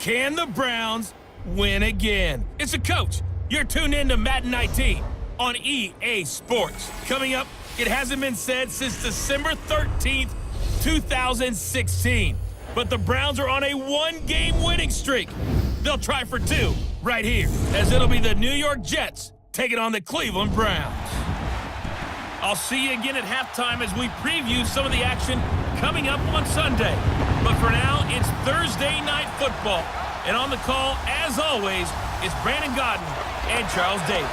Can the Browns win again? It's a coach. You're tuned in to Madden 19 on EA Sports. Coming up, it hasn't been said since December 13th, 2016. But the Browns are on a one-game winning streak. They'll try for two right here, as it'll be the New York Jets taking on the Cleveland Browns. I'll see you again at halftime as we preview some of the action coming up on Sunday. But for now, it's Thursday Night Football. And on the call, as always, is Brandon Godden and Charles Davis.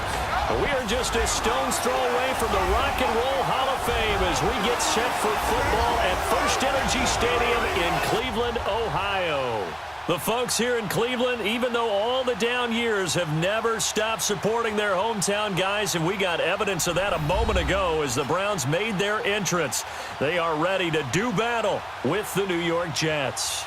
We are just a stone's throw away from the Rock and Roll Hall of Fame as we get set for football at First Energy Stadium in Cleveland, Ohio. The folks here in Cleveland, even though all the down years, have never stopped supporting their hometown guys, and we got evidence of that a moment ago as the Browns made their entrance. They are ready to do battle with the New York Jets.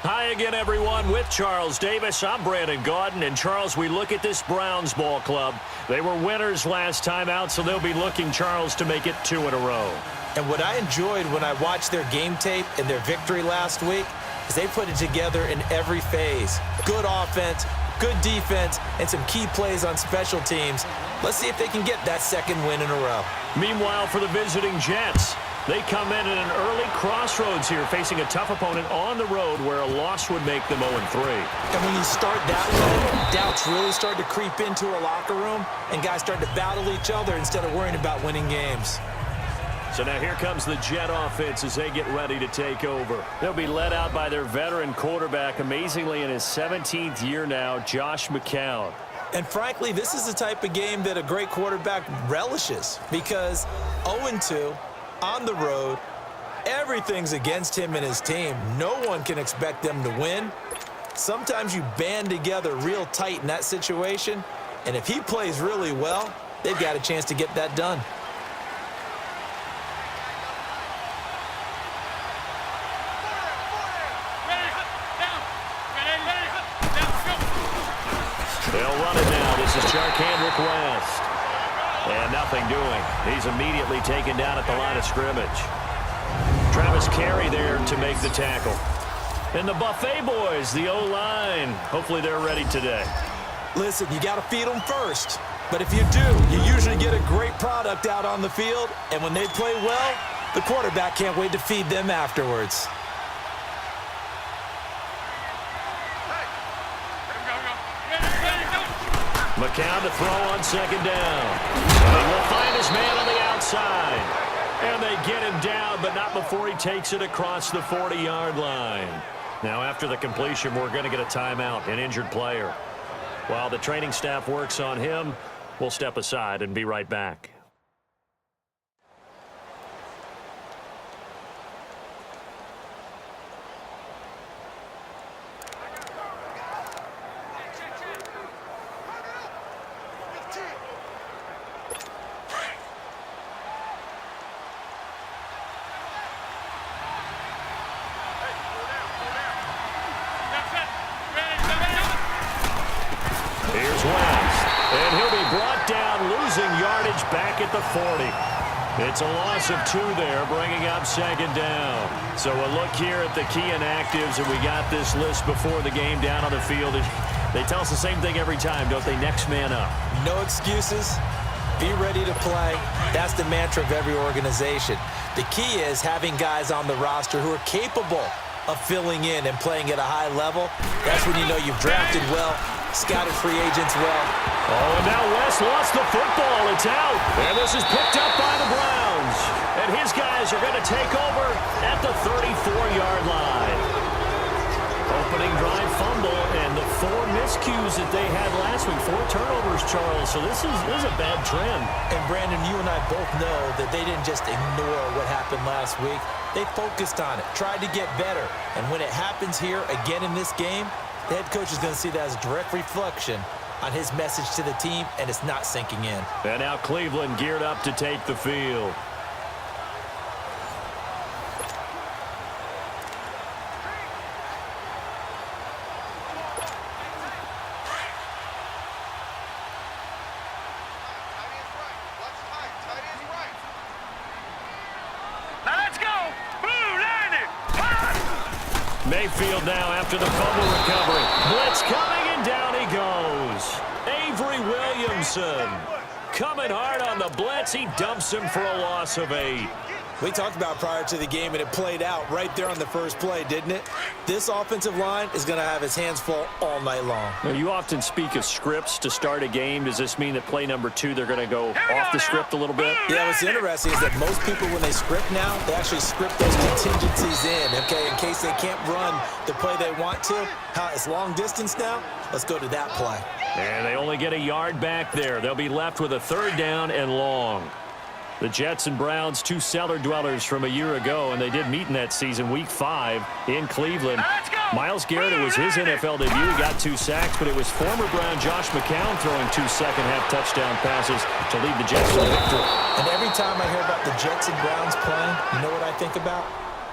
Hi again, everyone, with Charles Davis. I'm Brandon Gaudin, and Charles, we look at this Browns ball club. They were winners last time out, so they'll be looking, Charles, to make it 2 in a row. And what I enjoyed when I watched their game tape and their victory last week is they put it together in every phase. Good offense, good defense, and some key plays on special teams. Let's see if they can get that second win in a row. Meanwhile, for the visiting Jets, they come in at an early crossroads here, facing a tough opponent on the road where a loss would make them 0-3. And when you start that way, doubts really start to creep into a locker room, and guys start to battle each other instead of worrying about winning games. So now here comes the Jet offense as they get ready to take over. They'll be led out by their veteran quarterback, amazingly in his 17th year now, Josh McCown. And frankly, this is the type of game that a great quarterback relishes because 0-2 on the road, everything's against him and his team. No one can expect them to win. Sometimes you band together real tight in that situation, and if he plays really well, they've got a chance to get that done. They'll run it now. This is Charkandrick West. And nothing doing. He's immediately taken down at the line of scrimmage. Travis Carey there to make the tackle. And the Buffet boys, the O-line. Hopefully they're ready today. Listen, you got to feed them first. But if you do, you usually get a great product out on the field. And when they play well, the quarterback can't wait to feed them afterwards. McCown to throw on second down. And he will find his man on the outside. And they get him down, but not before he takes it across the 40-yard line. Now, after the completion, we're going to get a timeout, an injured player. While the training staff works on him, we'll step aside and be right back. Here's West, and he'll be brought down, losing yardage back at the 40. It's a loss of 2 there, bringing up second down. So a look here at the key inactives, and we got this list before the game down on the field. They tell us the same thing every time, don't they? Next man up. No excuses. Be ready to play. That's the mantra of every organization. The key is having guys on the roster who are capable of filling in and playing at a high level. That's when you know you've drafted well, scouted free agents well. Oh, and now West lost the football. It's out. And this is picked up by the Browns. And his guys are going to take over at the 34-yard line. Opening drive fumble, and the 4 miscues that they had last week. 4 turnovers, Charles. So this is a bad trend. And Brandon, you and I both know that they didn't just ignore what happened last week. They focused on it, tried to get better. And when it happens here again in this game, the head coach is going to see that as a direct reflection on his message to the team, and it's not sinking in. And now Cleveland geared up to take the field. Mayfield now after the fumble recovery. Blitz coming, and down he goes. Avery Williamson coming hard on the blitz. He dumps him for a loss of 8. We talked about prior to the game, and it played out right there on the first play, didn't it? This offensive line is going to have his hands full all night long. Now, you often speak of scripts to start a game. Does this mean that play number 2, they're going to go off the script a little bit? Yeah, what's interesting is that most people, when they script now, they actually script those contingencies in, okay, in case they can't run the play they want to. It's long distance now. Let's go to that play. And they only get a yard back there. They'll be left with a 3rd down and long. The Jets and Browns, 2 cellar dwellers from a year ago, and they did meet in that season, Week 5 in Cleveland. Myles Garrett, it was his NFL debut. He got 2 sacks, but it was former Brown Josh McCown throwing 2 second-half touchdown passes to lead the Jets to victory. And every time I hear about the Jets and Browns playing, you know what I think about?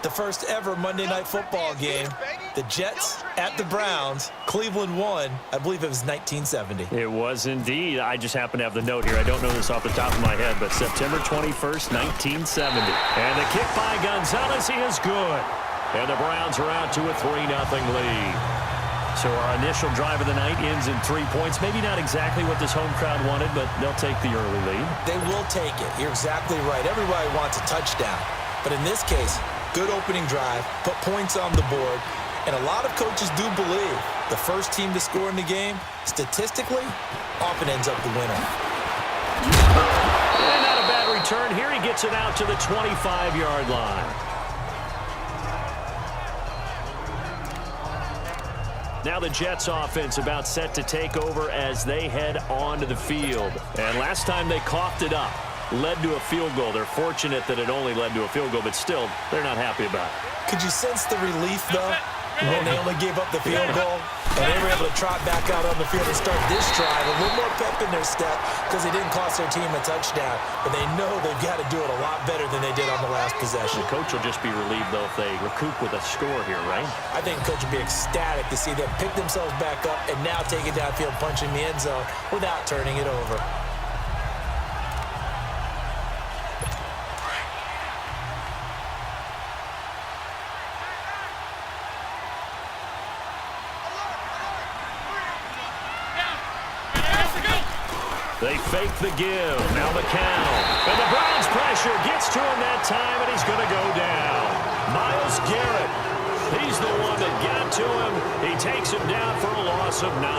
The first ever Monday Night Football game, the Jets at the Browns, Cleveland won. I believe it was 1970. It was indeed. I just happen to have the note here. I don't know this off the top of my head, but September 21st, 1970. And the kick by Gonzalez, he is good. And the Browns are out to a 3-0 lead. So our initial drive of the night ends in 3 points. Maybe not exactly what this home crowd wanted, but they'll take the early lead. They will take it. You're exactly right. Everybody wants a touchdown. But in this case, good opening drive, put points on the board, and a lot of coaches do believe the first team to score in the game, statistically, often ends up the winner. And not a bad return. Here he gets it out to the 25-yard line. Now the Jets offense about set to take over as they head onto the field. And last time they coughed it up, led to a field goal. They're fortunate that it only led to a field goal, but still, they're not happy about it. Could you sense the relief, though, when they only gave up the field goal? And they were able to trot back out on the field and start this drive. A little more pep in their step because they didn't cost their team a touchdown. But they know they've got to do it a lot better than they did on the last possession. The coach will just be relieved, though, if they recoup with a score here, right? I think the coach will be ecstatic to see them pick themselves back up and now take it downfield, punching the end zone without turning it over. They fake the give. Now McCown. And the Browns pressure gets to him that time, and he's going to go down. Myles Garrett. He's the one that got to him. He takes him down for a loss of 9.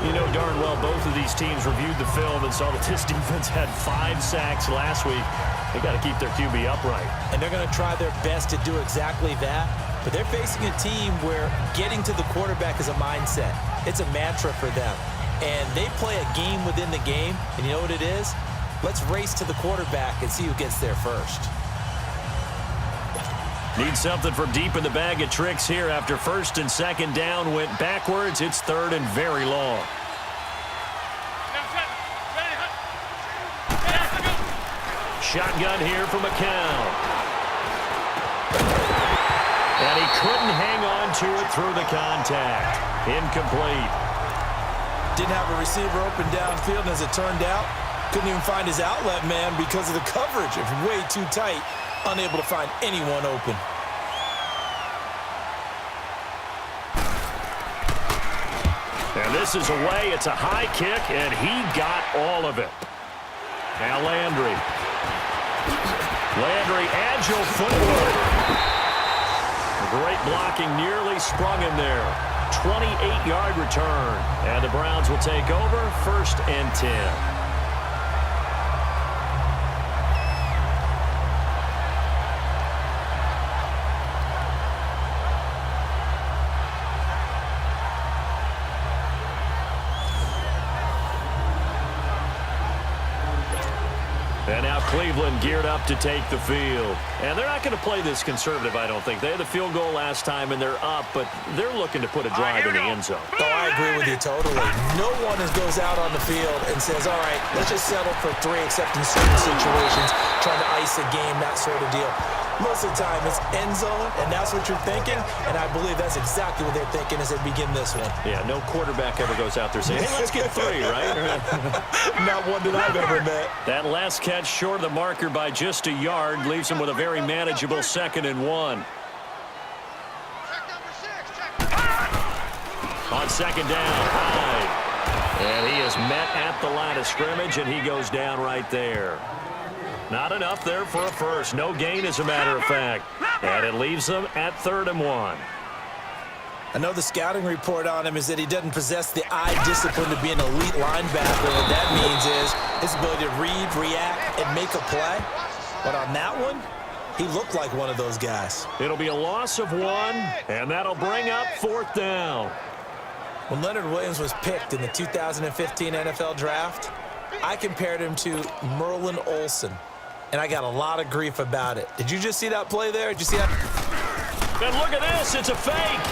You know darn well both of these teams reviewed the film and saw that this defense had 5 sacks last week. They got to keep their QB upright. And they're going to try their best to do exactly that. But they're facing a team where getting to the quarterback is a mindset. It's a mantra for them. And they play a game within the game. And you know what it is? Let's race to the quarterback and see who gets there first. Need something from deep in the bag of tricks here after 1st and 2nd down went backwards. It's 3rd and very long. Shotgun here for McCown. And he couldn't hang on to it through the contact. Incomplete. Didn't have a receiver open downfield, and as it turned out, couldn't even find his outlet man because of the coverage. It was way too tight, unable to find anyone open. And this is away. It's a high kick, and he got all of it. Now Landry. Landry, agile footwork. Great blocking, nearly sprung him there. 28-yard return. And the Browns will take over 1st and 10. And now Cleveland geared up to take the field. And they're not going to play this conservative, I don't think. They had the field goal last time, and they're up, but they're looking to put a drive in the end zone. Oh, I agree with you totally. No one goes out on the field and says, all right, let's just settle for 3, except in certain situations, trying to ice a game, that sort of deal. Most of the time, it's end zone, and that's what you're thinking, and I believe that's exactly what they're thinking as they begin this one. Yeah, no quarterback ever goes out there saying, hey, let's get 3, right? Not one that I've ever met. That last catch short of the marker by just a yard leaves him with a very manageable 2nd and 1. on second down. Hyde. And he is met at the line of scrimmage, and he goes down right there. Not enough there for a first. No gain, as a matter of fact. And it leaves them at 3rd and 1. I know the scouting report on him is that he doesn't possess the eye discipline to be an elite linebacker. What that means is his ability to read, react, and make a play. But on that one, he looked like one of those guys. It'll be a loss of 1, and that'll bring up 4th down. When Leonard Williams was picked in the 2015 NFL Draft, I compared him to Merlin Olsen, and I got a lot of grief about it. Did you just see that play there? Did you see that? And look at this. It's a fake.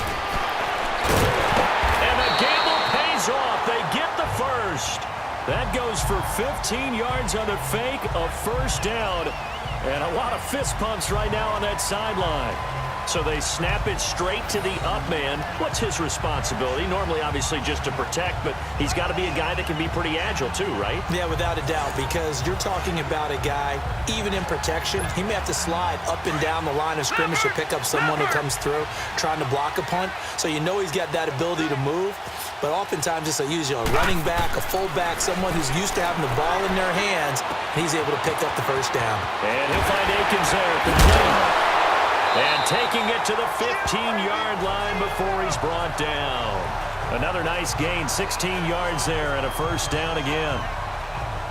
And the gamble pays off. They get the first. That goes for 15 yards on the fake, a first down. And a lot of fist pumps right now on that sideline. So they snap it straight to the up man. What's his responsibility? Normally, obviously, just to protect, but he's got to be a guy that can be pretty agile too, right? Yeah, without a doubt, because you're talking about a guy, even in protection, he may have to slide up and down the line of scrimmage to pick up someone who comes through trying to block a punt. So you know he's got that ability to move, but oftentimes it's usually a running back, a fullback, someone who's used to having the ball in their hands, and he's able to pick up the first down. And he'll find Akins there, complete. And taking it to the 15-yard line before he's brought down. Another nice gain, 16 yards there, and a first down again.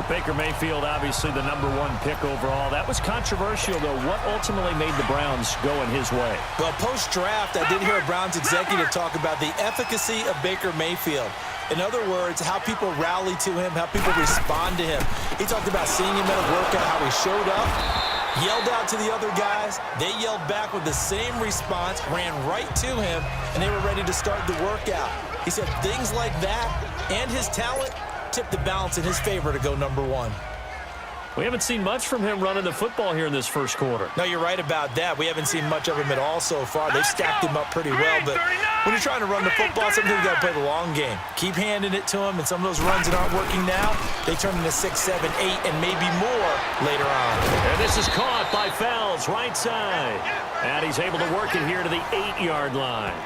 Baker Mayfield, obviously the #1 pick overall. That was controversial, though. What ultimately made the Browns go in his way? Well, post-draft, I did hear a Browns executive talk about the efficacy of Baker Mayfield. In other words, how people rally to him, how people respond to him. He talked about seeing him at a workout, how he showed up, yelled out to the other guys. They yelled back with the same response, ran right to him, and they were ready to start the workout. He said things like that and his talent tipped the balance in his favor to go #1. We haven't seen much from him running the football here in this first quarter. No, you're right about that. We haven't seen much of him at all so far. They've stacked him up pretty well, but when you're trying to run the football, sometimes you got to play the long game. Keep handing it to him, and some of those runs that aren't working now, they turn into 6, 7, 8, and maybe more later on. And this is caught by Fells, right side. And he's able to work it here to the 8-yard line.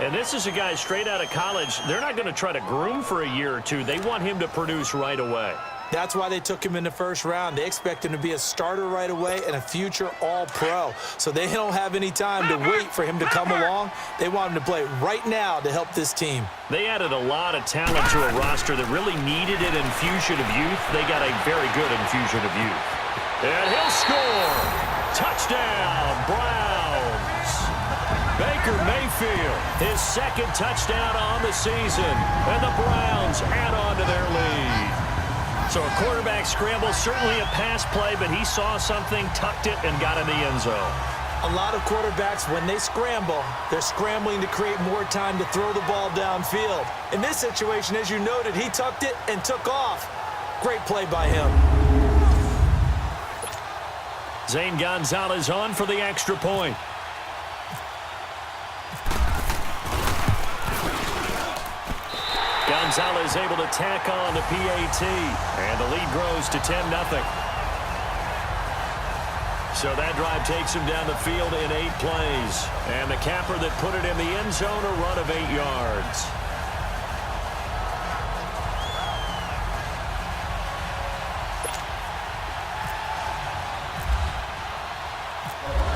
And this is a guy straight out of college. They're not going to try to groom for a year or two. They want him to produce right away. That's why they took him in the first round. They expect him to be a starter right away and a future All-Pro. So they don't have any time to wait for him to come along. They want him to play right now to help this team. They added a lot of talent to a roster that really needed an infusion of youth. They got a very good infusion of youth. And he'll score. Touchdown, Browns. Baker Mayfield, his second touchdown on the season. And the Browns add on to their lead. So a quarterback scramble, certainly a pass play, but he saw something, tucked it, and got in the end zone. A lot of quarterbacks, when they scramble, they're scrambling to create more time to throw the ball downfield. In this situation, as you noted, he tucked it and took off. Great play by him. Zane Gonzalez on for the extra point. Gonzalez able to tack on the PAT, and the lead grows to 10-0. So that drive takes him down the field in 8 plays. And the capper that put it in the end zone, a run of 8 yards.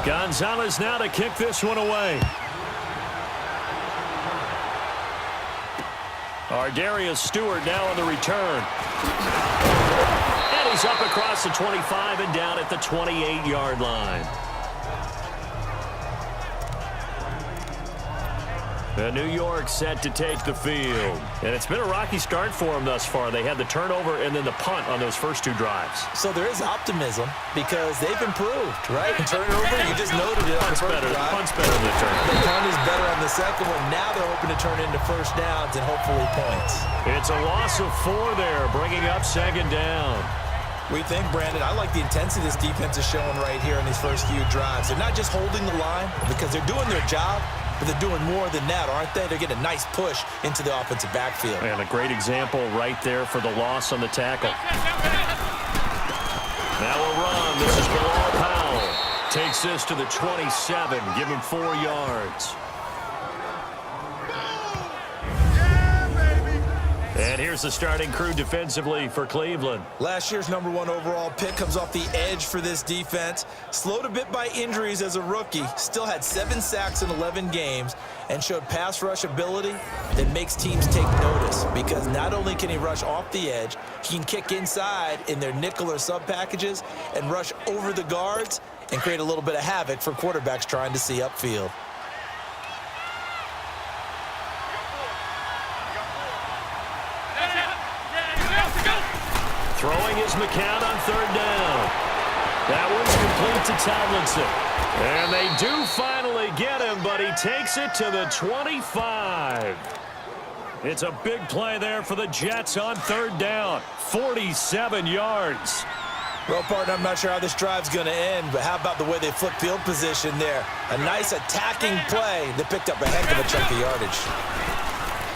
Gonzalez now to kick this one away. Darius Stewart now on the return. And he's up across the 25 and down at the 28-yard line. New York set to take the field. And it's been a rocky start for them thus far. They had the turnover and then the punt on those first 2 drives. So there is optimism because they've improved, right? Turnover, you just noted it on the first drive. The punt's better than the turnover. The punt is better on the second one. Now they're hoping to turn into first downs and hopefully points. It's a loss of 4 there, bringing up second down. We think, Brandon, I like the intensity this defense is showing right here in these first few drives. They're not just holding the line because they're doing their job, but they're doing more than that, aren't they? They're getting a nice push into the offensive backfield. And a great example right there for the loss on the tackle. Now a run. This is Bilal Powell. Takes this to the 27. Give him 4 yards. here's the starting crew defensively for Cleveland. Last year's #1 overall pick comes off the edge for this defense. Slowed a bit by injuries as a rookie. Still had 7 sacks in 11 games and showed pass rush ability that makes teams take notice because not only can he rush off the edge, he can kick inside in their nickel or sub packages and rush over the guards and create a little bit of havoc for quarterbacks trying to see upfield. Throwing is McCown on 3rd down. That one's complete to Tomlinson. And they do finally get him, but he takes it to the 25. It's a big play there for the Jets on 3rd down. 47 yards. Well, partner, I'm not sure how this drive's going to end, but how about the way they flipped field position there? A nice attacking play that picked up a heck of a chunk of yardage.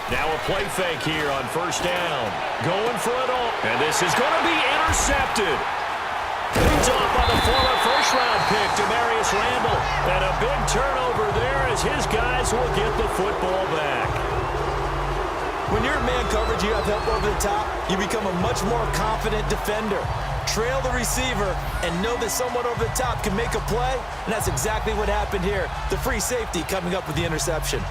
Now a play fake here on 1st down. Going for it all. And this is going to be intercepted. Picked off by the former first-round pick, Demarius Randall. And a big turnover there as his guys will get the football back. When you're in man coverage, you have help over the top, you become a much more confident defender. Trail the receiver and know that someone over the top can make a play, and that's exactly what happened here. The free safety coming up with the interception.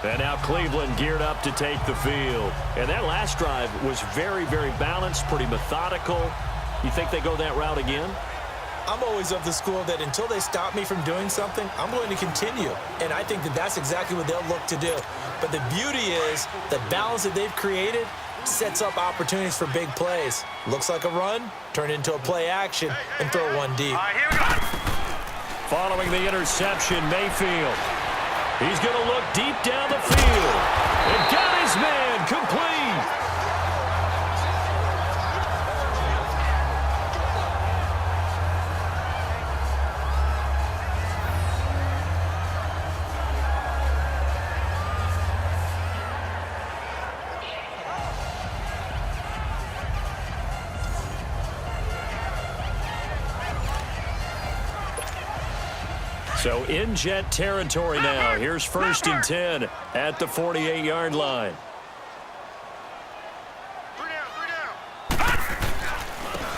And now Cleveland geared up to take the field. And that last drive was very, very balanced, pretty methodical. You think they go that route again? I'm always of the school that until they stop me from doing something, I'm going to continue. And I think that that's exactly what they'll look to do. But the beauty is the balance that they've created sets up opportunities for big plays. Looks like a run, turn into a play action, and throw one deep. All right, here we go. Following the interception, Mayfield. He's going to look deep down the field. And got his man complete. So in Jet territory now. Here's 1st and 10 at the 48-yard line.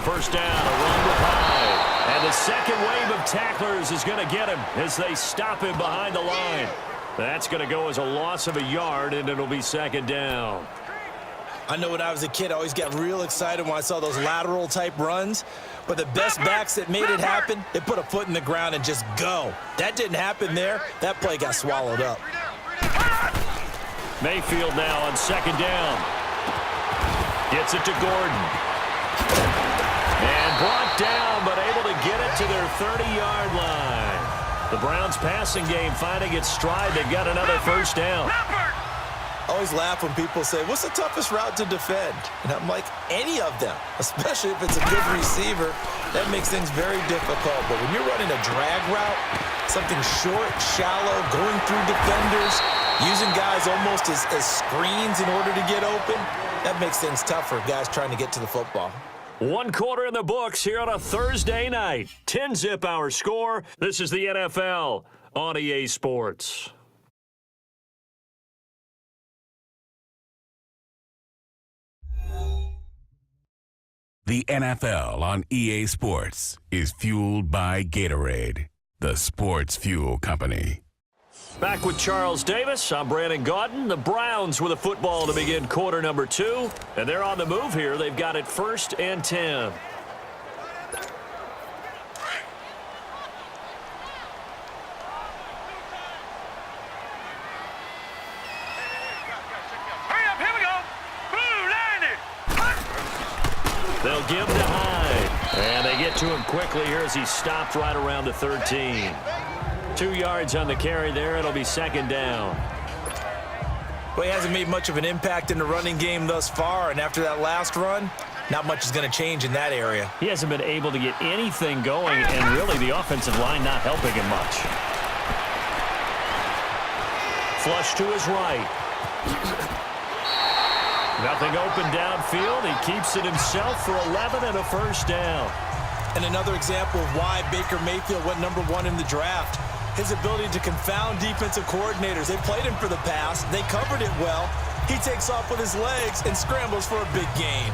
First down, a run with high. And the second wave of tacklers is going to get him as they stop him behind the line. That's going to go as a loss of a yard, and it'll be 2nd down. I know when I was a kid, I always got real excited when I saw those lateral-type runs. But the best backs that made it happen, they put a foot in the ground and just go. That didn't happen there. That play got swallowed up. Mayfield now on 2nd down. Gets it to Gordon. And brought down, but able to get it to their 30-yard line. The Browns passing game finding its stride. They've got another 1st down. I always laugh when people say, what's the toughest route to defend? And I'm like, any of them, especially if it's a good receiver. That makes things very difficult. But when you're running a drag route, something short, shallow, going through defenders, using guys almost as screens in order to get open, that makes things tough for guys trying to get to the football. 1 quarter in the books here on a Thursday night. 10-zip our score. This is the NFL on EA Sports. The NFL on EA Sports is fueled by Gatorade, the sports fuel company. Back with Charles Davis. I'm Brandon Gaudin. The Browns with a football to begin quarter number 2. And they're on the move here. They've got it 1st and 10. They'll give to Hyde. And they get to him quickly here as he stopped right around the 13. 2 yards on the carry there. It'll be 2nd down. Well, he hasn't made much of an impact in the running game thus far, and after that last run, not much is going to change in that area. He hasn't been able to get anything going, and really the offensive line not helping him much. Flush to his right. Nothing open downfield. He keeps it himself for 11 and a 1st down. And another example of why Baker Mayfield went #1 in the draft. His ability to confound defensive coordinators. They played him for the pass. They covered it well. He takes off with his legs and scrambles for a big gain.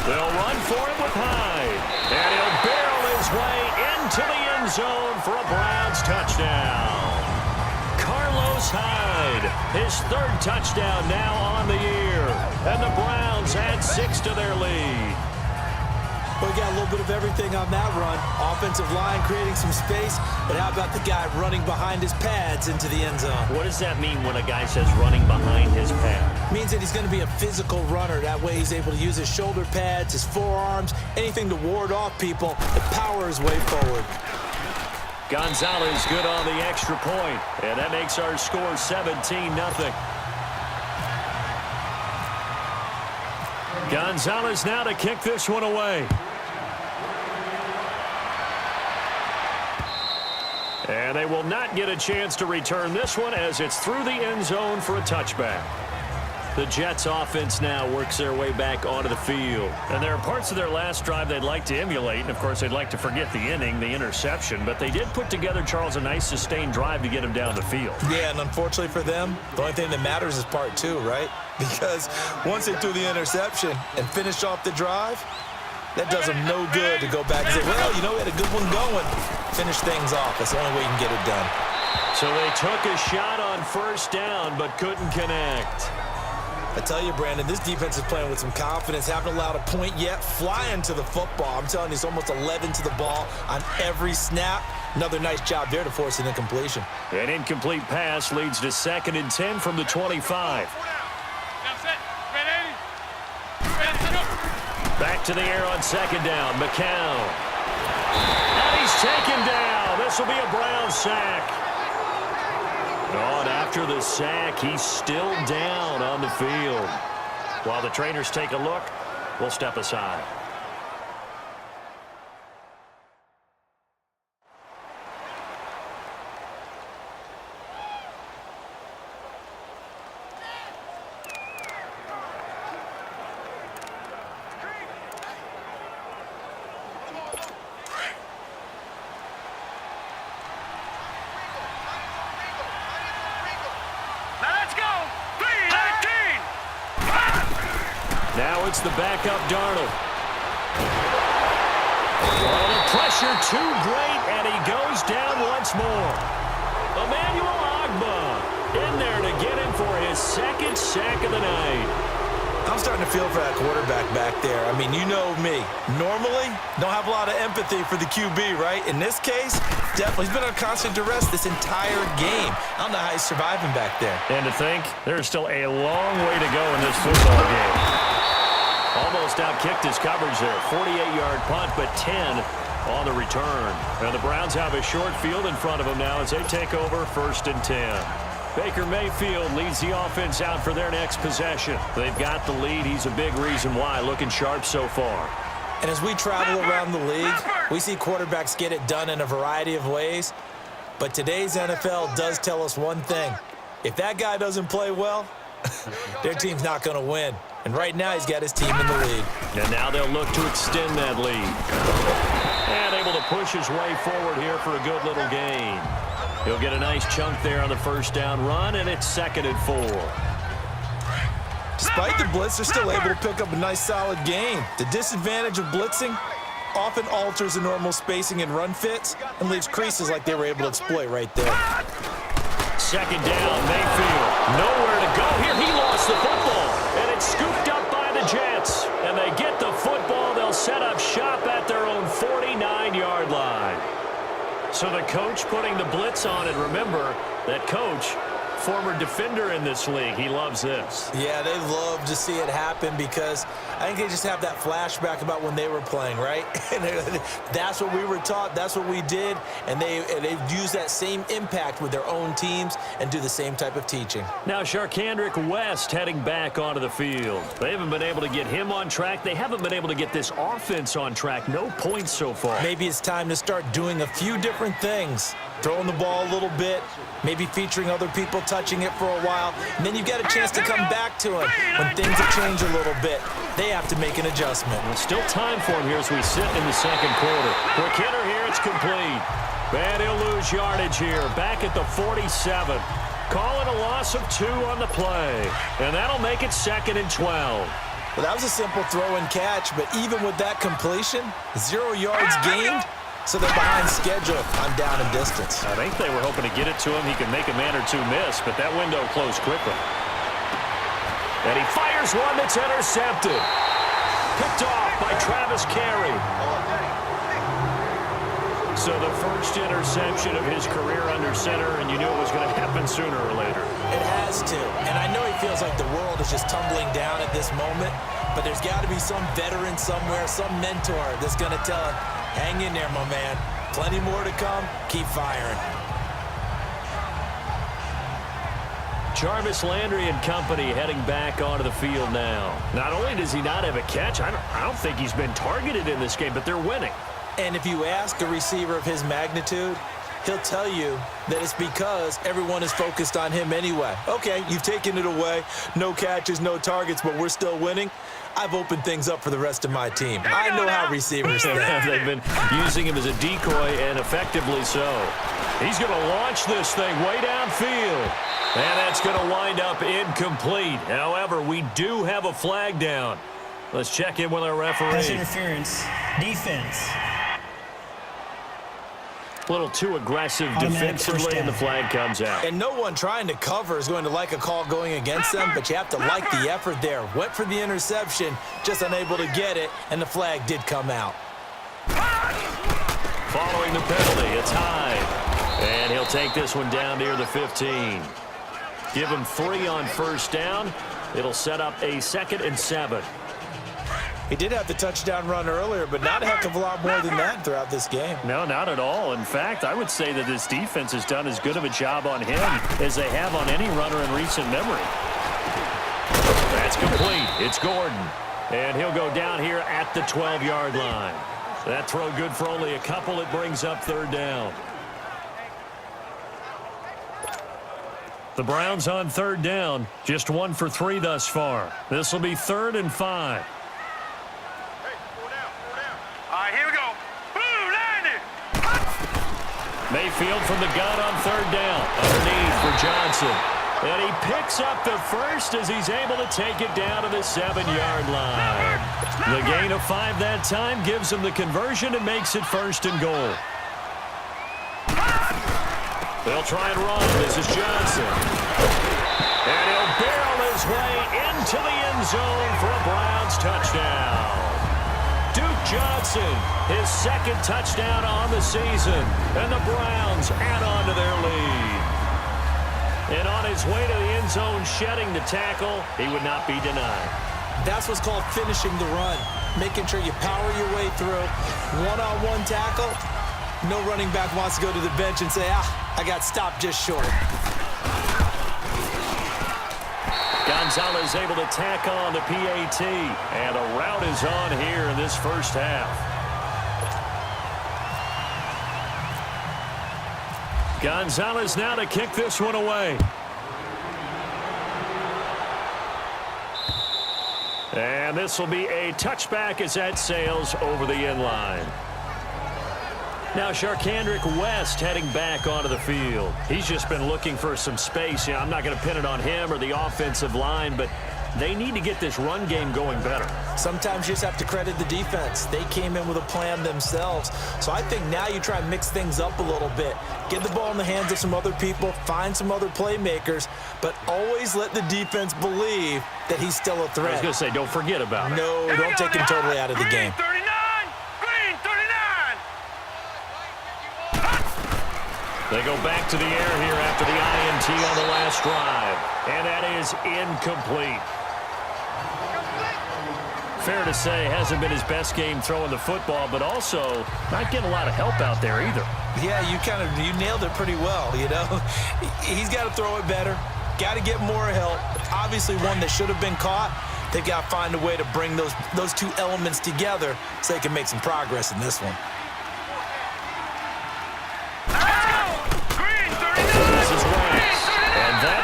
They'll run for it with Hyde. And he'll barrel his way into the end zone for a Browns touchdown. Carlos Hyde, his third touchdown now on the year. And the Browns add 6 to their lead. We got a little bit of everything on that run. Offensive line creating some space, but how about the guy running behind his pads into the end zone? What does that mean when a guy says running behind his pad? Means that he's going to be a physical runner. That way he's able to use his shoulder pads, his forearms, anything to ward off people and power his way forward. Gonzalez good on the extra point, and that makes our score 17-0. Gonzalez now to kick this one away. And they will not get a chance to return this one as it's through the end zone for a touchback. The Jets offense now works their way back onto the field. And there are parts of their last drive they'd like to emulate. And, of course, they'd like to forget the inning, the interception. But they did put together, Charles, a nice sustained drive to get him down the field. Yeah, and unfortunately for them, the only thing that matters is part 2, right? Because once they threw the interception and finished off the drive, that does them no good to go back and say, well, you know, we had a good one going. Finish things off. That's the only way you can get it done. So they took a shot on first down but couldn't connect. I tell you, Brandon, this defense is playing with some confidence. Haven't allowed a point yet. Flying to the football. I'm telling you, it's almost 11 to the ball on every snap. Another nice job there to force an incompletion. An incomplete pass leads to 2nd and 10 from the 25. Back to the air on 2nd down. McCown. And he's taken down. This will be a Browns sack. And after the sack, he's still down on the field. While the trainers take a look, we'll step aside. Now it's the backup Darnold. Oh, the pressure too great, and he goes down once more. Emmanuel Ogbah in there to get him for his 2nd sack of the night. I'm starting to feel for that quarterback back there. I mean, you know me. Normally, don't have a lot of empathy for the QB, right? In this case, definitely. He's been on constant duress this entire game. I don't know how he's surviving back there. And to think, there's still a long way to go in this football game. Almost outkicked his coverage there. 48-yard punt, but 10 on the return. And the Browns have a short field in front of them now as they take over 1st and 10. Baker Mayfield leads the offense out for their next possession. They've got the lead. He's a big reason why. Looking sharp so far. And as we travel around the league, we see quarterbacks get it done in a variety of ways. But today's NFL does tell us one thing. If that guy doesn't play well, their team's not going to win. And right now, he's got his team in the lead. And now they'll look to extend that lead. And able to push his way forward here for a good little gain. He'll get a nice chunk there on the 1st down run, and it's 2nd and 4. Despite the blitz, they're still able to pick up a nice, solid gain. The disadvantage of blitzing often alters the normal spacing and run fits and leaves creases like they were able to exploit right there. 2nd down, Mayfield. Nowhere to go here. He lost the football, and it's scooped up by the Jets. And they get the football. They'll set up shop at their own 49-yard line. So the coach putting the blitz on, and remember, that coach, former defender in this league, he loves this. Yeah, they love to see it happen because I think they just have that flashback about when they were playing, right? And that's what we were taught, that's what we did, and they've used that same impact with their own teams and do the same type of teaching. Now Sharkandrick West heading back onto the field. They haven't been able to get him on track. They haven't been able to get this offense on track. No points so far. Maybe it's time to start doing a few different things. Throwing the ball a little bit, maybe featuring other people touching it for a while, and then you've got a chance to come back to him. When things have changed a little bit, they have to make an adjustment. Well, still time for him here as we sit in the second quarter. Quick hitter here, it's complete. And he'll lose yardage here, back at the 47. Calling a loss of 2 on the play. And that'll make it 2nd and 12. Well, that was a simple throw and catch, but even with that completion, 0 yards gained, so they're behind schedule on down and distance. I think they were hoping to get it to him. He could make a man or two miss, but that window closed quickly. And he fires one that's intercepted. Picked off by Travis Carey. So the first interception of his career under center, and you knew it was going to happen sooner or later. It has to. And I know he feels like the world is just tumbling down at this moment, but there's got to be some veteran somewhere, some mentor that's going to tell him, hang in there, my man. Plenty more to come. Keep firing. Jarvis Landry and company heading back onto the field now. Not only does he not have a catch, I don't think he's been targeted in this game, but they're winning. And if you ask a receiver of his magnitude, he'll tell you that it's because everyone is focused on him anyway. Okay, you've taken it away. No catches, no targets, but we're still winning. I've opened things up for the rest of my team. I know how receivers think. They've been using him as a decoy, and effectively so. He's going to launch this thing way downfield. And that's going to wind up incomplete. However, we do have a flag down. Let's check in with our referee. Pass interference. Defense. A little too aggressive defensively, and the flag comes out. And no one trying to cover is going to like a call going against them, but you have to like the effort there. Went for the interception, just unable to get it, and the flag did come out. Following the penalty, it's Hyde. And he'll take this one down near the 15. Give him 3 on first down. It'll set up a 2nd and 7. He did have the touchdown run earlier, but not a heck of a lot more than that throughout this game. No, not at all. In fact, I would say that this defense has done as good of a job on him as they have on any runner in recent memory. That's complete. It's Gordon. And he'll go down here at the 12-yard line. That throw good for only a couple. It brings up 3rd down. The Browns on 3rd down. Just 1 for 3 thus far. This will be 3rd and 5. Mayfield from the gun on 3rd down. Underneath for Johnson. And he picks up the first as he's able to take it down to the 7-yard line. The gain of 5 that time gives him the conversion and makes it 1st and goal. They'll try and run. This is Johnson. And he'll barrel his way into the end zone for a Browns touchdown. Duke Johnson, his 2nd touchdown on the season, and the Browns add on to their lead. And on his way to the end zone, shedding the tackle, he would not be denied. That's what's called finishing the run, making sure you power your way through. One-on-one tackle, no running back wants to go to the bench and say, I got stopped just short. Gonzalez able to tack on the PAT, and a route is on here in this first half. Gonzalez now to kick this one away. And this will be a touchback as that sails over the end line. Now Sharkandrick West heading back onto the field. He's just been looking for some space. I'm not going to pin it on him or the offensive line, but they need to get this run game going better. Sometimes you just have to credit the defense. They came in with a plan themselves. So I think now you try and mix things up a little bit. Get the ball in the hands of some other people, find some other playmakers, but always let the defense believe that he's still a threat. I was going to say, don't forget about it. No, don't take him totally out of the game. They go back to the air here after the INT on the last drive. And that is incomplete. Fair to say, hasn't been his best game throwing the football, but also not getting a lot of help out there either. Yeah, you nailed it pretty well, you know. He's got to throw it better. Got to get more help. Obviously one that should have been caught. They've got to find a way to bring those two elements together so they can make some progress in this one.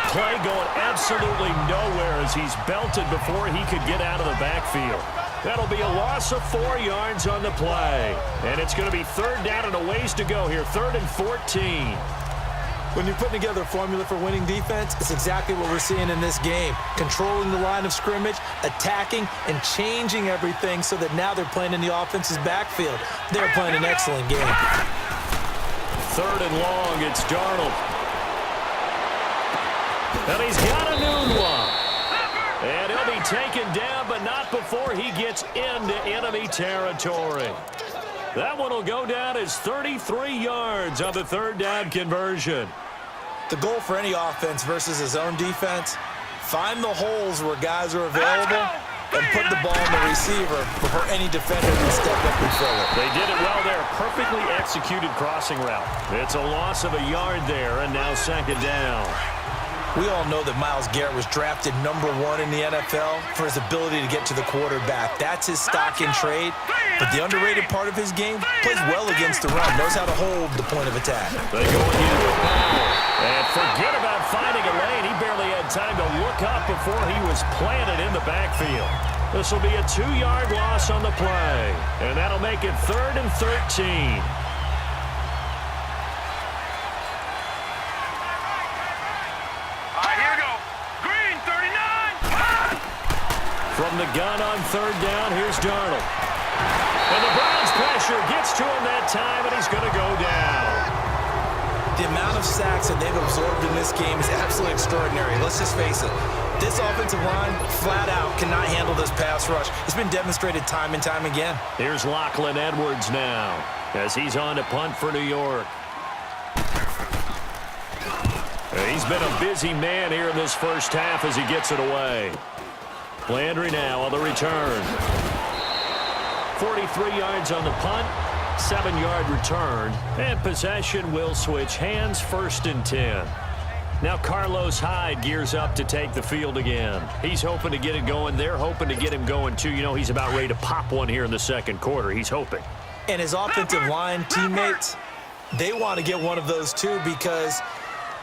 play going absolutely nowhere as he's belted before he could get out of the backfield. That'll be a loss of 4 yards on the play. And it's going to be 3rd down and a ways to go here, 3rd and 14. When you're putting together a formula for winning defense, it's exactly what we're seeing in this game. Controlling the line of scrimmage, attacking, and changing everything so that now they're playing in the offense's backfield. They're playing an excellent game. 3rd and long, it's Darnold. And he's got a new one. And he'll be taken down, but not before he gets into enemy territory. That one will go down as 33 yards on the 3rd down conversion. The goal for any offense versus his own defense, find the holes where guys are available and put the ball in the receiver before any defender can step up and fill it. They did it well there. Perfectly executed crossing route. It's a loss of a yard there, and now 2nd down. We all know that Myles Garrett was drafted #1 in the NFL for his ability to get to the quarterback. That's his stock in trade. But the underrated part of his game, plays well against the run, knows how to hold the point of attack. They go in with ball. And forget about finding a lane. He barely had time to look up before he was planted in the backfield. This will be a 2-yard loss on the play. And that'll make it 3rd and 13. From the gun on 3rd down, here's Darnold. And the Browns' pressure gets to him that time, and he's going to go down. The amount of sacks that they've absorbed in this game is absolutely extraordinary. Let's just face it. This offensive line, flat out, cannot handle this pass rush. It's been demonstrated time and time again. Here's Lachlan Edwards now, as he's on to punt for New York. He's been a busy man here in this first half as he gets it away. Landry now on the return. 43 yards on the punt, 7-yard return, and possession will switch hands, 1st and 10. Now Carlos Hyde gears up to take the field again. He's hoping to get it going. They're hoping to get him going, too. You know, he's about ready to pop one here in the 2nd quarter. He's hoping. And his offensive line teammates, they want to get one of those, too, because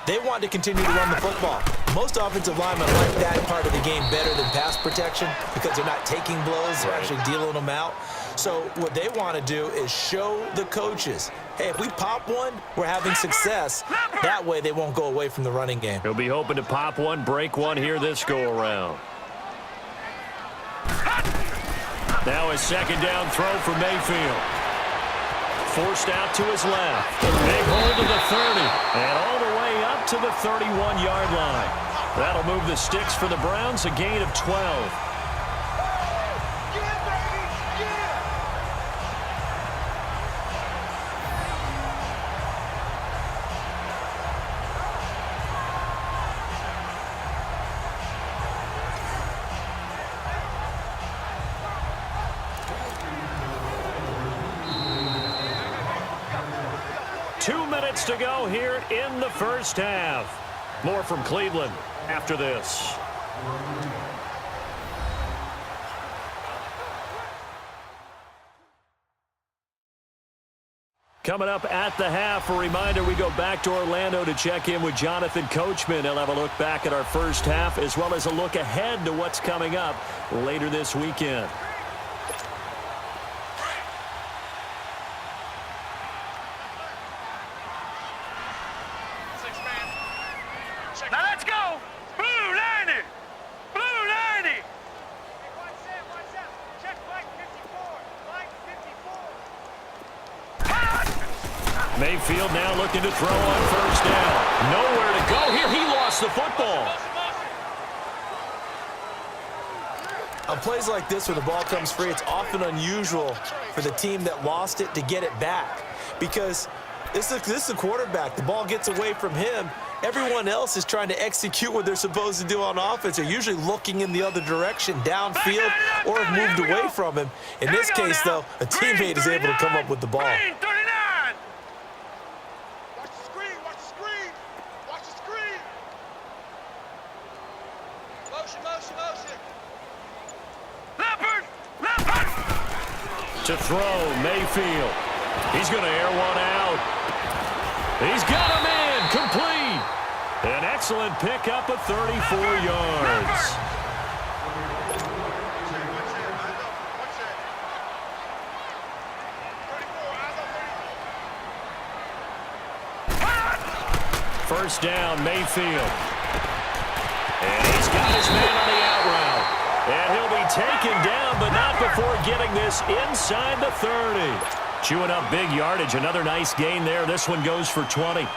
they want to continue to run the football. Most offensive linemen like that part of the game better than pass protection because they're not taking blows, they're actually dealing them out. So what they want to do is show the coaches, hey, if we pop one, we're having success. That way they won't go away from the running game. He'll be hoping to pop one, break one here this go-around. Now a 2nd down throw for Mayfield. Forced out to his left. Big hold of the 30. And all the way up to the 31-yard line. That'll move the sticks for the Browns, a gain of 12. To go here in the first half. More from Cleveland after this. Coming up at the half, a reminder, we go back to Orlando to check in with Jonathan Coachman. He'll have a look back at our first half as well as a look ahead to what's coming up later this weekend. Mayfield now looking to throw on 1st down. Nowhere to go here. He lost the football. On plays like this where the ball comes free, it's often unusual for the team that lost it to get it back because this is the quarterback. The ball gets away from him. Everyone else is trying to execute what they're supposed to do on offense. They're usually looking in the other direction, downfield, or have moved away from him. In this case, though, a teammate is able to come up with the ball. To throw, Mayfield. He's going to air one out. He's got him in, complete. And excellent pickup of 34 yards. First down, Mayfield. And he's got his man on the out route. And he'll be taken down, but not before getting this inside the 30. Chewing up big yardage. Another nice gain there. This one goes for 20.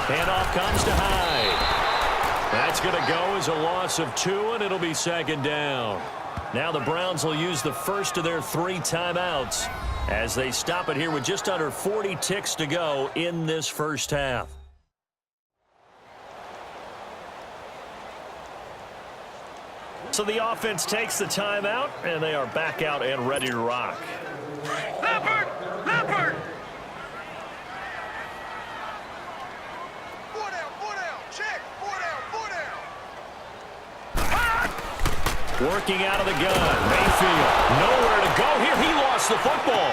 Handoff comes to Hyde. That's going to go as a loss of 2, and it'll be second down. Now the Browns will use the first of their 3 timeouts as they stop it here with just under 40 ticks to go in this first half. So the offense takes the timeout, and they are back out and ready to rock. Leopard! Leopard! 4 down, 4 down. Check. 4 down, 4 down. Working out of the gun. Mayfield. Nowhere to go here. He lost the football.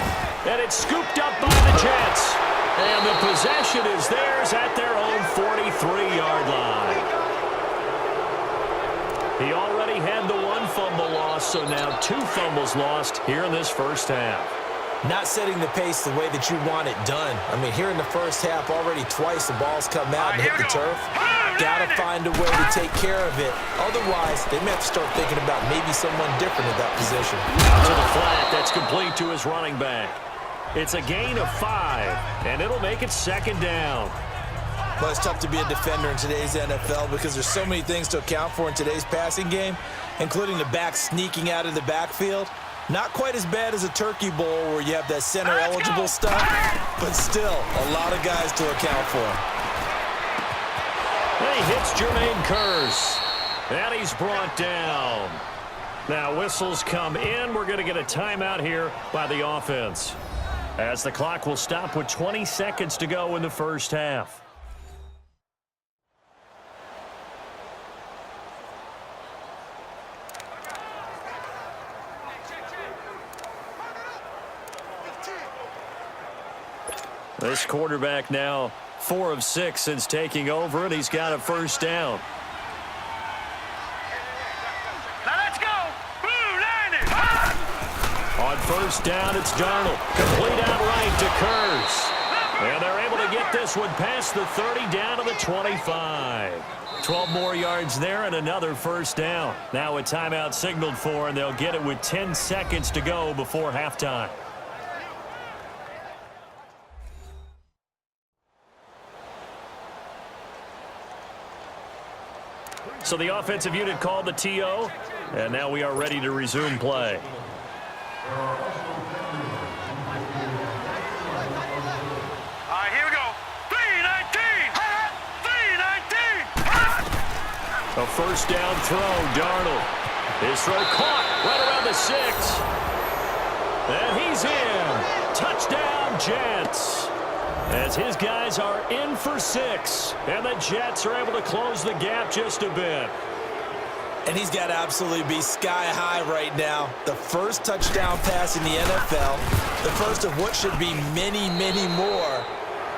And it's scooped up by the Jets. And the possession is theirs at their own 43-yard line. He already had the 1 fumble loss, so now 2 fumbles lost here in this first half. Not setting the pace the way that you want it done. I mean, here in the first half, already twice the ball's come out and hit the turf. Got to find a way to take care of it. Otherwise, they may have to start thinking about maybe someone different at that position. To the flat, that's complete to his running back. It's a gain of 5, and it'll make it second down. But it's tough to be a defender in today's NFL because there's so many things to account for in today's passing game, including the back sneaking out of the backfield. Not quite as bad as a turkey bowl where you have that center-eligible stuff, but still a lot of guys to account for. And he hits Jermaine Kearse, and he's brought down. Now whistles come in. We're going to get a timeout here by the offense, as the clock will stop with 20 seconds to go in the first half. This quarterback now 4 of 6 since taking over, and he's got a first down. Now let's go. Blue Niners. On first down, it's Darnold. Complete outright to Kearse. And they're able to get this one past the 30 down to the 25. 12 more yards there and another first down. Now a timeout signaled for, and they'll get it with 10 seconds to go before halftime. So the offensive unit called the TO, and now we are ready to resume play. All right, here we go. 319. 319. A first down throw, Darnold. His throw caught right around the 6. And he's in. Touchdown, Jets. As his guys are in for 6. And the Jets are able to close the gap just a bit. And he's got to absolutely be sky high right now. The first touchdown pass in the NFL. The first of what should be many, many more.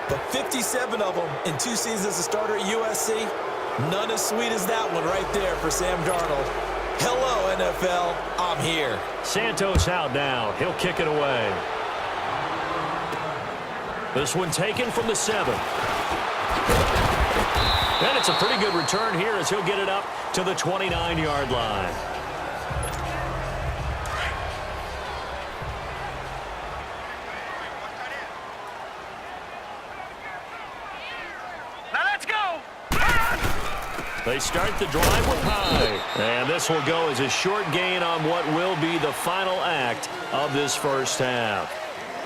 But 57 of them in 2 seasons as a starter at USC. None as sweet as that one right there for Sam Darnold. Hello, NFL. I'm here. Santos out now. He'll kick it away. This one taken from the 7. And it's a pretty good return here as he'll get it up to the 29-yard line. Now let's go. They start the drive with Hyde. And this will go as a short gain on what will be the final act of this first half.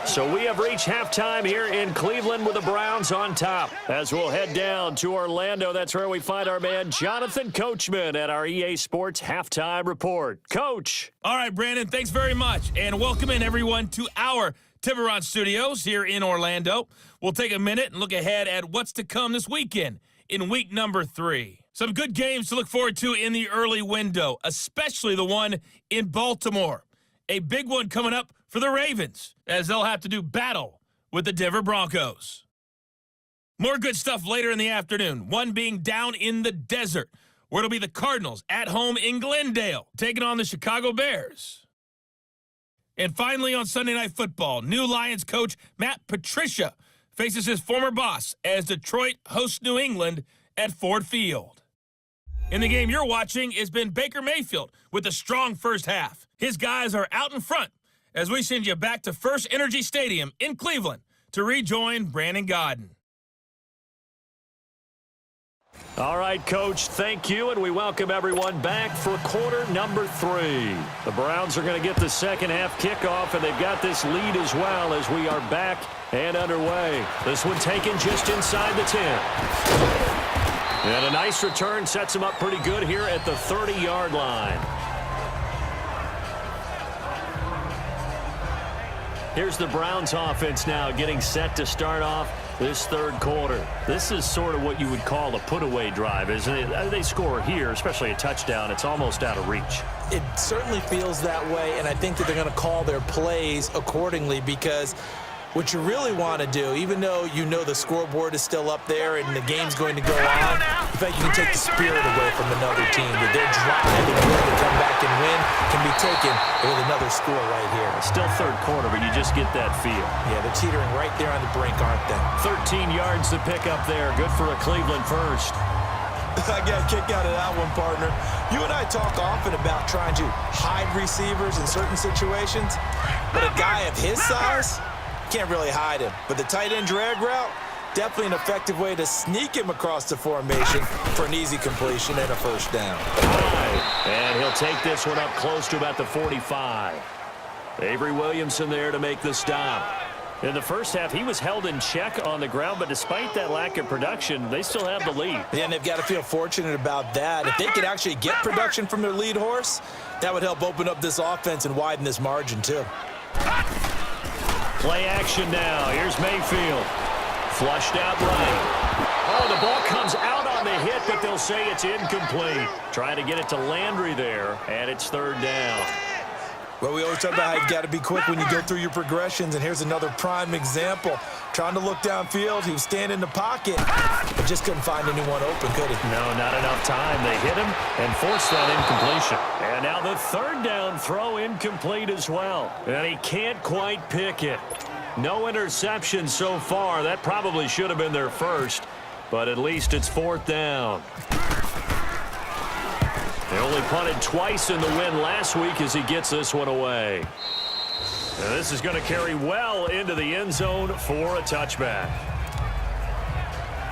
So we have reached halftime here in Cleveland with the Browns on top. As we'll head down to Orlando, that's where we find our man Jonathan Coachman at our EA Sports Halftime Report. Coach. All right, Brandon, thanks very much. And welcome in, everyone, to our Tiburon Studios here in Orlando. We'll take a minute and look ahead at what's to come this weekend in week number 3. Some good games to look forward to in the early window, especially the one in Baltimore. A big one coming up for the Ravens, as they'll have to do battle with the Denver Broncos. More good stuff later in the afternoon, one being down in the desert, where it'll be the Cardinals at home in Glendale, taking on the Chicago Bears. And finally on Sunday Night Football, new Lions coach Matt Patricia faces his former boss as Detroit hosts New England at Ford Field. In the game you're watching has been Baker Mayfield with a strong first half. His guys are out in front as we send you back to First Energy Stadium in Cleveland to rejoin Brandon Godden. All right, Coach, thank you, and we welcome everyone back for quarter number 3. The Browns are going to get the second half kickoff, and they've got this lead as well as we are back and underway. This one taken just inside the 10. And a nice return sets him up pretty good here at the 30-yard line. Here's the Browns offense now getting set to start off this third quarter. This is sort of what you would call a put-away drive, isn't it? They score here, especially a touchdown. It's almost out of reach. It certainly feels that way, and I think that they're going to call their plays accordingly because what you really want to do, even though you know the scoreboard is still up there and the game's going to go on, in fact, you can take the spirit away from another team. That their drive and will to come back and win can be taken with another score right here. Still third quarter, but you just get that feel. Yeah, they're teetering right there on the brink, aren't they? 13 yards to pick up there. Good for a Cleveland first. I got a kick out of that one, partner. You and I talk often about trying to hide receivers in certain situations, but a guy of his size can't really hide him. But the tight end drag route, definitely an effective way to sneak him across the formation for an easy completion and a first down. And he'll take this one up close to about the 45. Avery Williamson there to make the stop. In the first half, he was held in check on the ground, but despite that lack of production, they still have the lead. Yeah, and they've got to feel fortunate about that. If they could actually get production from their lead horse, that would help open up this offense and widen this margin too. Play action now. Here's Mayfield. Flushed out right. Oh, the ball comes out on the hit, but they'll say it's incomplete. Trying to get it to Landry there, and it's third down. Well, we always talk about how you've got to be quick when you go through your progressions, and here's another prime example. Trying to look downfield, he was standing in the pocket, but just couldn't find anyone open, could he? No, not enough time. They hit him and forced that incompletion. And now the third down throw incomplete as well. And he can't quite pick it. No interception so far. That probably should have been their first, but at least it's fourth down. They only punted twice in the win last week as he gets this one away. And this is going to carry well into the end zone for a touchback.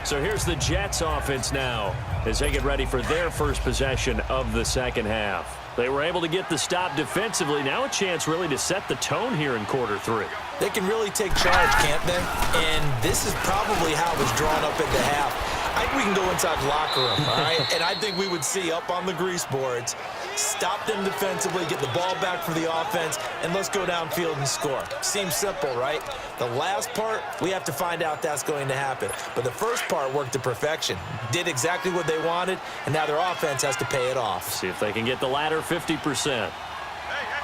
So here's the Jets offense now as they get ready for their first possession of the second half. They were able to get the stop defensively. Now a chance really to set the tone here in quarter 3. They can really take charge, can't they? And this is probably how it was drawn up at the half. I think we can go inside the locker room, all right? And I think we would see up on the grease boards, stop them defensively, get the ball back for the offense, and let's go downfield and score. Seems simple, right? The last part, we have to find out that's going to happen. But the first part worked to perfection. Did exactly what they wanted, and now their offense has to pay it off. See if they can get the latter 50%. All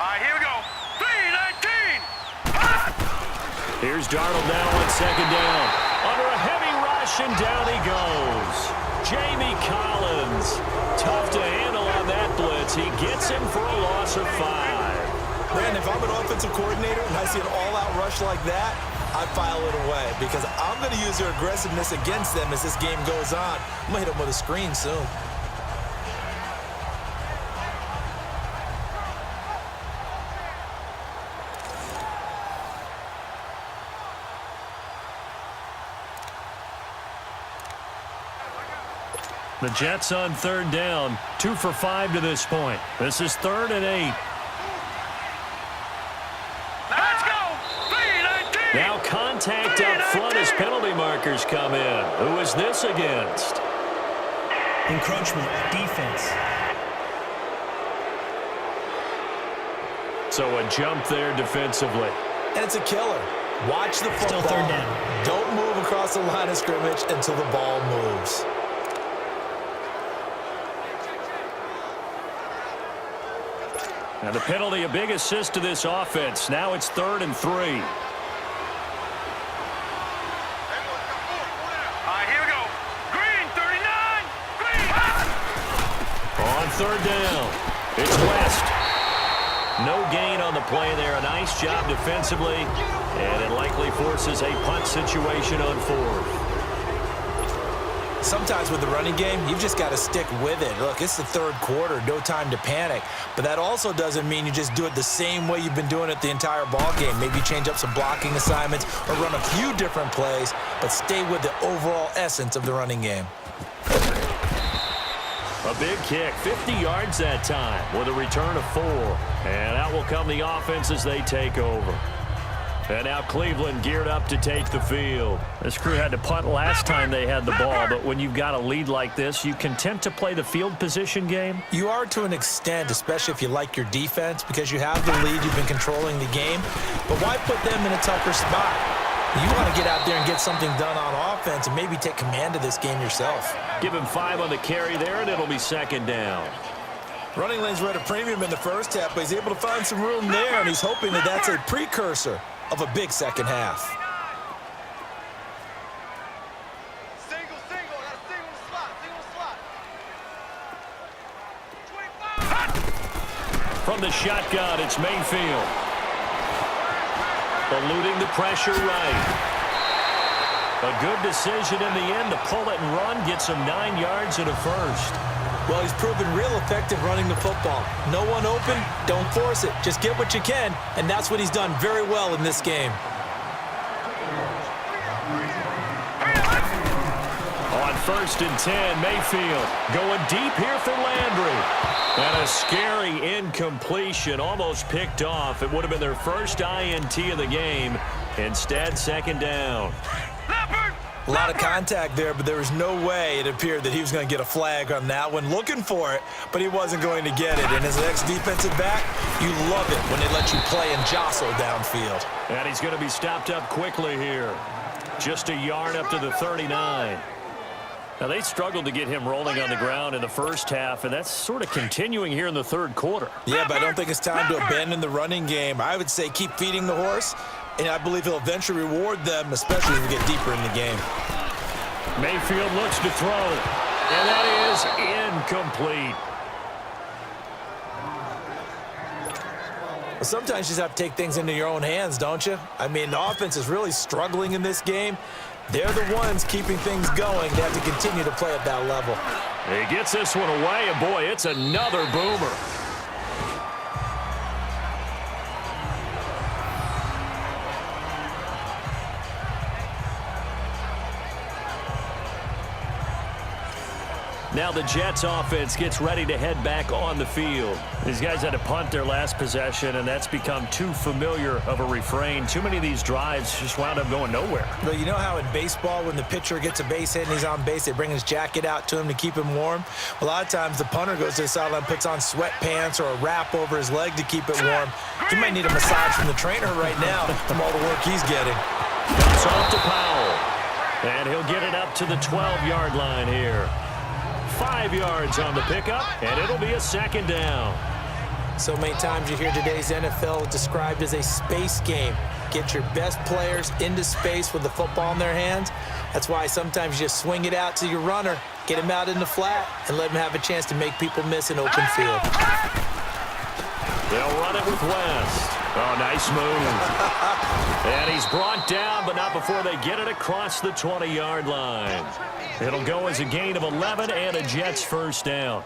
right, here we go. 3-19. Here's Darnold now on second down. Under a heavy rush, and down he goes. Jamie Collins. Tough to handle on that blitz. He gets him for a loss of 5. Brandon, if I'm an offensive coordinator and I see an all-out rush like that, I file it away because I'm going to use their aggressiveness against them as this game goes on. I'm going to hit them with a screen soon. The Jets on third down, 2 for 5 to this point. This is 3rd and 8. Let's go. 3-19. Now contact up front as penalty markers come in. Who is this against? Encroachment, defense. So a jump there defensively. And it's a killer. Watch the football. Still third down. Don't move across the line of scrimmage until the ball moves. Now the penalty, a big assist to this offense. Now it's 3rd and 3. third down. It's West. No gain on the play there. A nice job defensively, and it likely forces a punt situation on fourth. Sometimes with the running game, you've just got to stick with it. Look, it's the third quarter, no time to panic. But that also doesn't mean you just do it the same way you've been doing it the entire ball game. Maybe change up some blocking assignments or run a few different plays, but stay with the overall essence of the running game. A big kick, 50 yards that time with a return of 4. And out will come the offense as they take over. And now Cleveland geared up to take the field. This crew had to punt last time they had the ball, but when you've got a lead like this, you content to play the field position game? You are to an extent, especially if you like your defense, because you have the lead, you've been controlling the game. But why put them in a tougher spot? You want to get out there and get something done on offense and maybe take command of this game yourself. Give him 5 on the carry there, and it'll be second down. Running lanes were at a premium in the first half, but he's able to find some room there, and he's hoping that that's a precursor of a big second half. Single, I got a single slot. From the shotgun, it's Mayfield. Eluding the pressure right. A good decision in the end to pull it and run, gets him 9 yards and a first. Well, he's proven real effective running the football. No one open, don't force it. Just get what you can, and that's what he's done very well in this game. On 1st and 10, Mayfield going deep here for Landry. And a scary incompletion, almost picked off. It would have been their first INT of the game. Instead, second down. A lot of contact there, but there was no way it appeared that he was going to get a flag on that one. Looking for it, but he wasn't going to get it. And as an ex-defensive back, you love it when they let you play and jostle downfield. And he's going to be stopped up quickly here. Just a yard up to the 39. Now, they struggled to get him rolling on the ground in the first half, and that's sort of continuing here in the third quarter. Yeah, but I don't think it's time to abandon the running game. I would say keep feeding the horse, and I believe he'll eventually reward them, especially as we get deeper in the game. Mayfield looks to throw, and that is incomplete. Well, sometimes you just have to take things into your own hands, don't you? I mean, the offense is really struggling in this game. They're the ones keeping things going. They have to continue to play at that level. He gets this one away, and boy, it's another boomer. Now the Jets offense gets ready to head back on the field. These guys had to punt their last possession, and that's become too familiar of a refrain. Too many of these drives just wound up going nowhere. Well, you know how in baseball, when the pitcher gets a base hit and he's on base, they bring his jacket out to him to keep him warm? A lot of times the punter goes to the sideline, puts on sweatpants or a wrap over his leg to keep it warm. He might need a massage from the trainer right now from all the work he's getting. Dumps off to Powell, and he'll get it up to the 12-yard line here. 5 yards on the pickup, and it'll be a second down. So many times you hear today's NFL described as a space game. Get your best players into space with the football in their hands. That's why sometimes you just swing it out to your runner, get him out in the flat, and let him have a chance to make people miss an open field. They'll run it with West. Oh, nice move. And he's brought down, but not before they get it across the 20-yard line. It'll go as a gain of 11 and a Jets first down.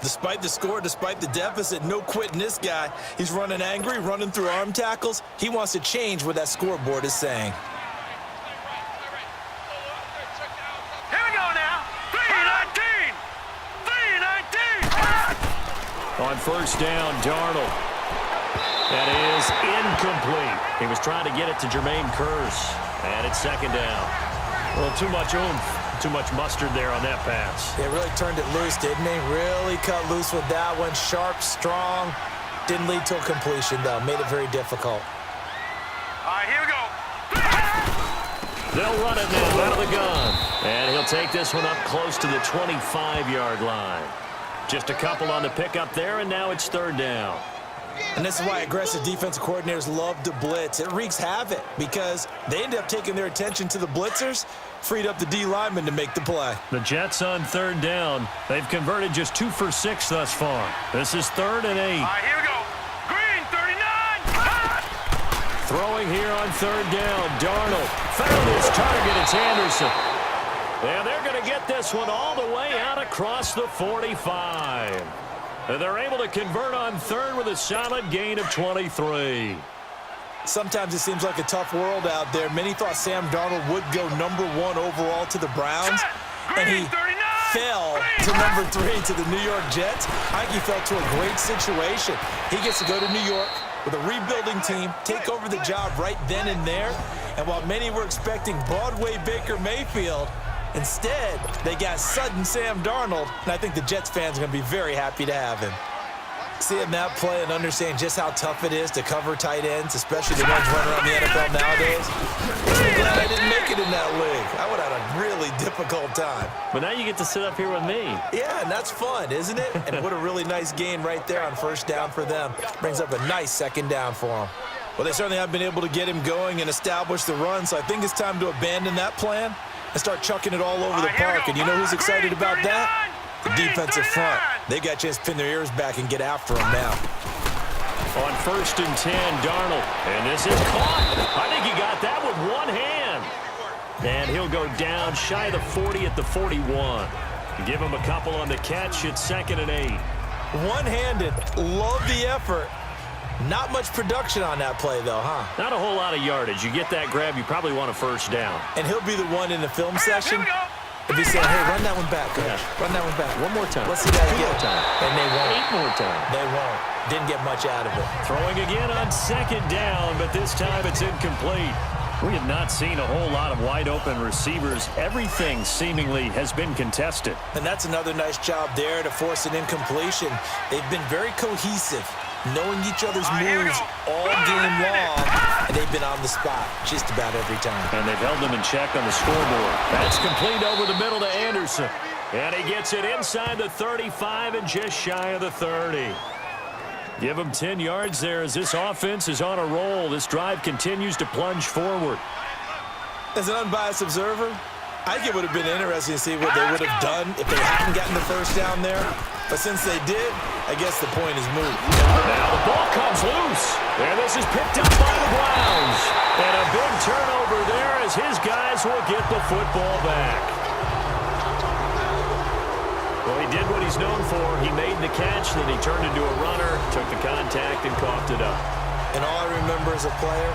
Despite the score, despite the deficit, no quitting this guy. He's running angry, running through arm tackles. He wants to change what that scoreboard is saying. Here we go now. 319. 319. On first down, Darnold. That is incomplete. He was trying to get it to Jermaine Kearse, and it's second down. Well, too much oomph. Too much mustard there on that pass. They really turned it loose, didn't they? Really cut loose with that one. Sharp, strong. Didn't lead to a completion, though. Made it very difficult. All right, here we go. They'll run it now out of the gun. And he'll take this one up close to the 25-yard line. Just a couple on the pickup there, and now it's third down. And this is why aggressive defensive coordinators love to blitz. It wreaks havoc because they end up taking their attention to the blitzers, freed up the D lineman to make the play. The Jets on third down. They've converted just 2 for 6 thus far. This is 3rd and 8. All right, here we go. Green, 39. Hot. Throwing here on third down. Darnold found his target. It's Anderson. And they're going to get this one all the way out across the 45. And they're able to convert on third with a solid gain of 23. Sometimes it seems like a tough world out there. Many thought Sam Darnold would go #1 overall to the Browns, and he fell to #3 to the New York Jets. I think he fell to a great situation. He gets to go to New York with a rebuilding team, take over the job right then and there. And while many were expecting Broadway Baker Mayfield, instead, they got sudden Sam Darnold, and I think the Jets fans are going to be very happy to have him. Seeing that play and understand just how tough it is to cover tight ends, especially the ones running around the NFL nowadays, I'm glad I didn't make it in that league. I would have had a really difficult time. But now you get to sit up here with me. Yeah, and that's fun, isn't it? And what a really nice gain right there on first down for them. Brings up a nice second down for them. Well, they certainly have been able to get him going and establish the run, so I think it's time to abandon that plan and start chucking it all over the park. And you know who's excited about that? The defensive front. They got a chance to pin their ears back and get after him now. On 1st and 10, Darnold. And this is caught. I think he got that with one hand. And he'll go down shy of the 40 at the 41. Give him a couple on the catch. It's 2nd and 8. One-handed. Love the effort. Not much production on that play, though, huh? Not a whole lot of yardage. You get that grab, you probably want a first down. And he'll be the one in the film session. If he said, hey, run that one back, coach. Yeah. Run that one back. One more time. Let's see that 2 again. more time. And they won't. 8 more time. They won't. Didn't get much out of it. Throwing again on 2nd down, but this time it's incomplete. We have not seen a whole lot of wide-open receivers. Everything seemingly has been contested. And that's another nice job there to force an incompletion. They've been very cohesive, knowing each other's moves all game long, and they've been on the spot just about every time. And they've held them in check on the scoreboard. That's complete over the middle to Anderson. And he gets it inside the 35 and just shy of the 30. Give him 10 yards there as this offense is on a roll. This drive continues to plunge forward. As an unbiased observer, I think it would have been interesting to see what they would have done if they hadn't gotten the first down there. But since they did, I guess the point is moot. Now the ball comes loose. And this is picked up by the Browns. And a big turnover there as his guys will get the football back. Well, he did what he's known for. He made the catch, then he turned into a runner, took the contact, and coughed it up. And all I remember as a player,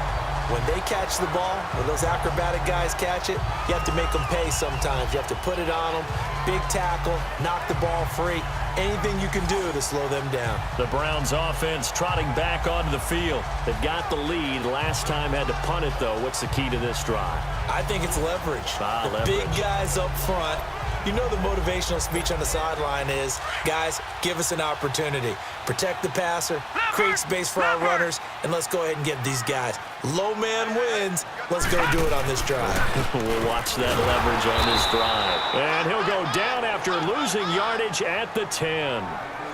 when they catch the ball, when those acrobatic guys catch it, you have to make them pay sometimes. You have to put it on them, big tackle, knock the ball free, anything you can do to slow them down. The Browns offense trotting back onto the field. They've got the lead. Last time had to punt it, though. What's the key to this drive? I think it's leverage. The leverage. Big guys up front. You know the motivational speech on the sideline is, guys, give us an opportunity. Protect the passer, create space for our runners, and let's go ahead and get these guys. Low man wins. Let's go do it on this drive. We'll watch that leverage on this drive. And he'll go down after losing yardage at the 10.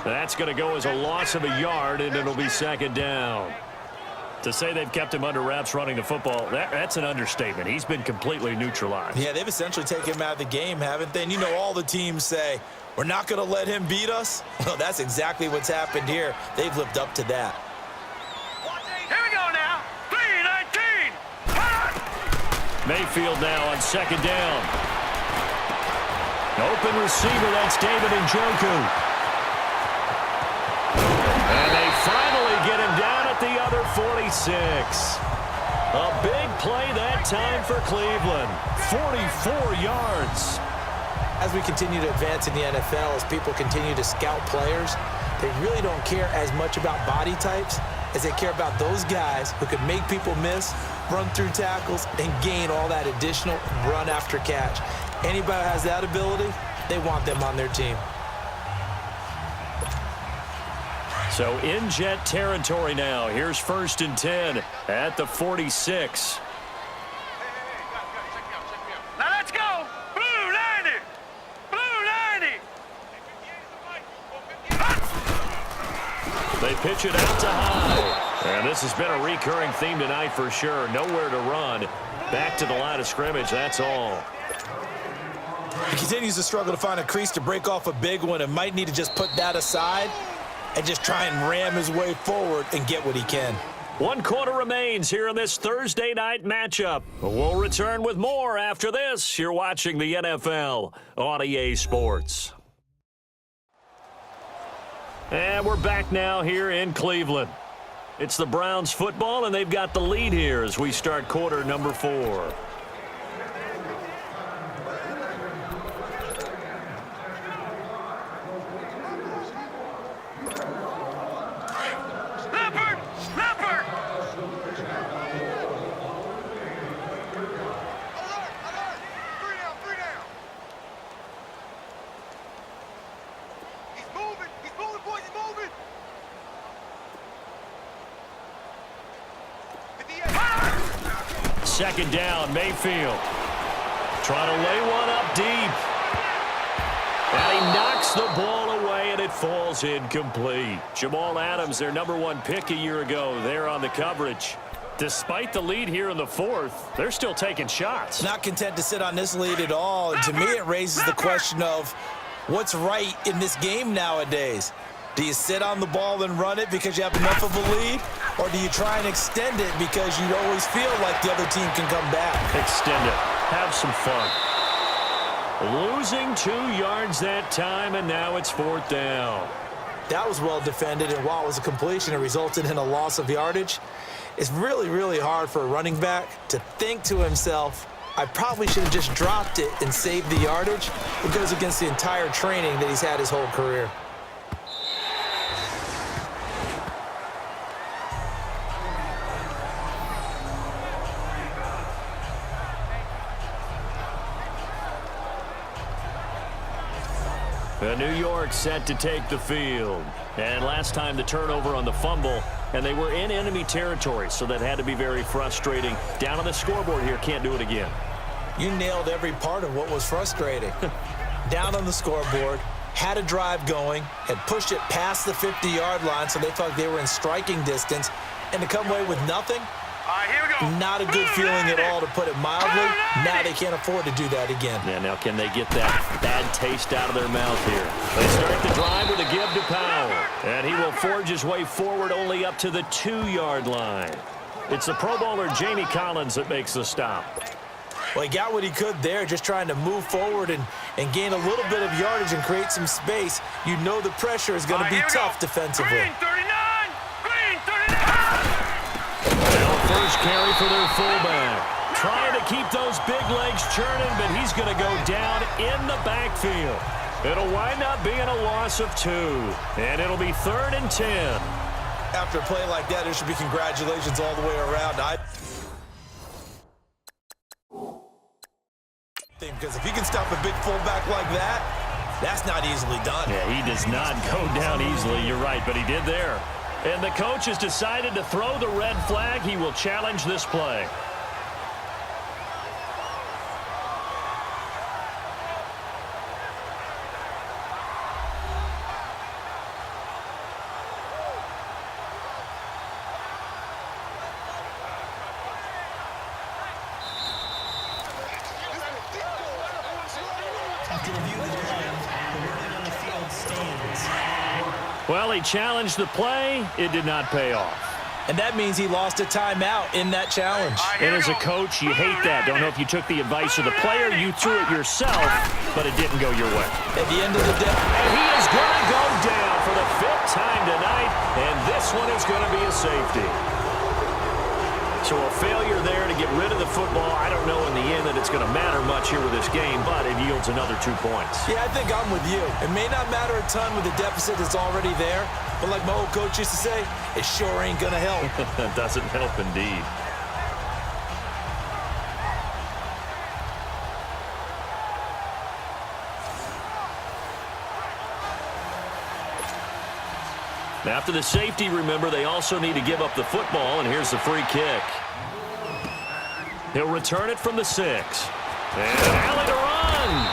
That's going to go as a loss of a yard, and it'll be 2nd down. To say they've kept him under wraps running the football, that's an understatement. He's been completely neutralized. Yeah, they've essentially taken him out of the game, haven't they? And you know all the teams say, we're not going to let him beat us. Well, that's exactly what's happened here. They've lived up to that. Here we go now. 3-19. Mayfield now on 2nd down. Open receiver, that's David Njoku. And they finally get him down at the other 46. A big play that time for Cleveland. 44 yards. As we continue to advance in the NFL, as people continue to scout players, they really don't care as much about body types as they care about those guys who can make people miss, run through tackles, and gain all that additional run after catch. Anybody who has that ability, they want them on their team. So in Jet territory now. Here's 1st and 10 at the 46. Now let's go. Blue 90. Blue 90. They pitch it out to high. And this has been a recurring theme tonight for sure. Nowhere to run. Back to the line of scrimmage, that's all. He continues to struggle to find a crease to break off a big one and might need to just put that aside and just try and ram his way forward and get what he can. 1 quarter remains here in this Thursday night matchup. We'll return with more after this. You're watching the NFL on EA Sports. And we're back now here in Cleveland. It's the Browns football, and they've got the lead here as we start quarter number 4. Second down, Mayfield. Trying to lay one up deep. And he knocks the ball away, and it falls incomplete. Jamal Adams, their #1 pick a year ago, there on the coverage. Despite the lead here in the 4th, they're still taking shots. Not content to sit on this lead at all. And to me, it raises the question of what's right in this game nowadays. Do you sit on the ball and run it because you have enough of a lead? Or do you try and extend it because you always feel like the other team can come back? Extend it. Have some fun. Losing 2 yards that time, and now it's 4th down. That was well defended, and while it was a completion, it resulted in a loss of yardage. It's really, really hard for a running back to think to himself, I probably should have just dropped it and saved the yardage. It goes against the entire training that he's had his whole career. New York set to take the field. And last time the turnover on the fumble, and they were in enemy territory, so that had to be very frustrating. Down on the scoreboard here, can't do it again. You nailed every part of what was frustrating. Down on the scoreboard, had a drive going, had pushed it past the 50-yard line, so they thought they were in striking distance, and to come away with nothing, Here we go. not a good feeling at all, to put it mildly. Now they can't afford to do that again. Yeah, now can they get that bad taste out of their mouth here? They start the drive with a give to Powell. And he will forge his way forward only up to the 2-yard line. It's the Pro Bowler Jamie Collins that makes the stop. Well, he got what he could there, just trying to move forward and gain a little bit of yardage and create some space. You know the pressure is going to be tough defensively. Green 39! Green 39! First carry for their fullback. Trying to keep those big legs churning, but he's going to go down in the backfield. It'll wind up being a loss of 2, and it'll be 3rd and 10. After a play like that, there should be congratulations all the way around. Because if you can stop a big fullback like that, that's not easily done. Yeah, he does not go down easily. You're right, but he did there. And the coach has decided to throw the red flag. He will challenge this play. After review of the play, the wording on the field stands. Well, he challenged the play. It did not pay off. And that means he lost a timeout in that challenge. And as a coach, you hate that. Don't know if you took the advice of the player. You threw it yourself, but it didn't go your way. At the end of the day, And he is going to go down for the 5th time tonight, and this one is going to be a safety. So a failure there to get rid of the football. I don't know in the end that it's going to matter much here with this game, but it yields another 2 points. yeah, I think I'm with you. It may not matter a ton with the deficit that's already there, but like my old coach used to say, it sure ain't going to help. That doesn't help indeed. After the safety, remember, they also need to give up the football, and here's the free kick. He'll return it from the 6. And alley to run.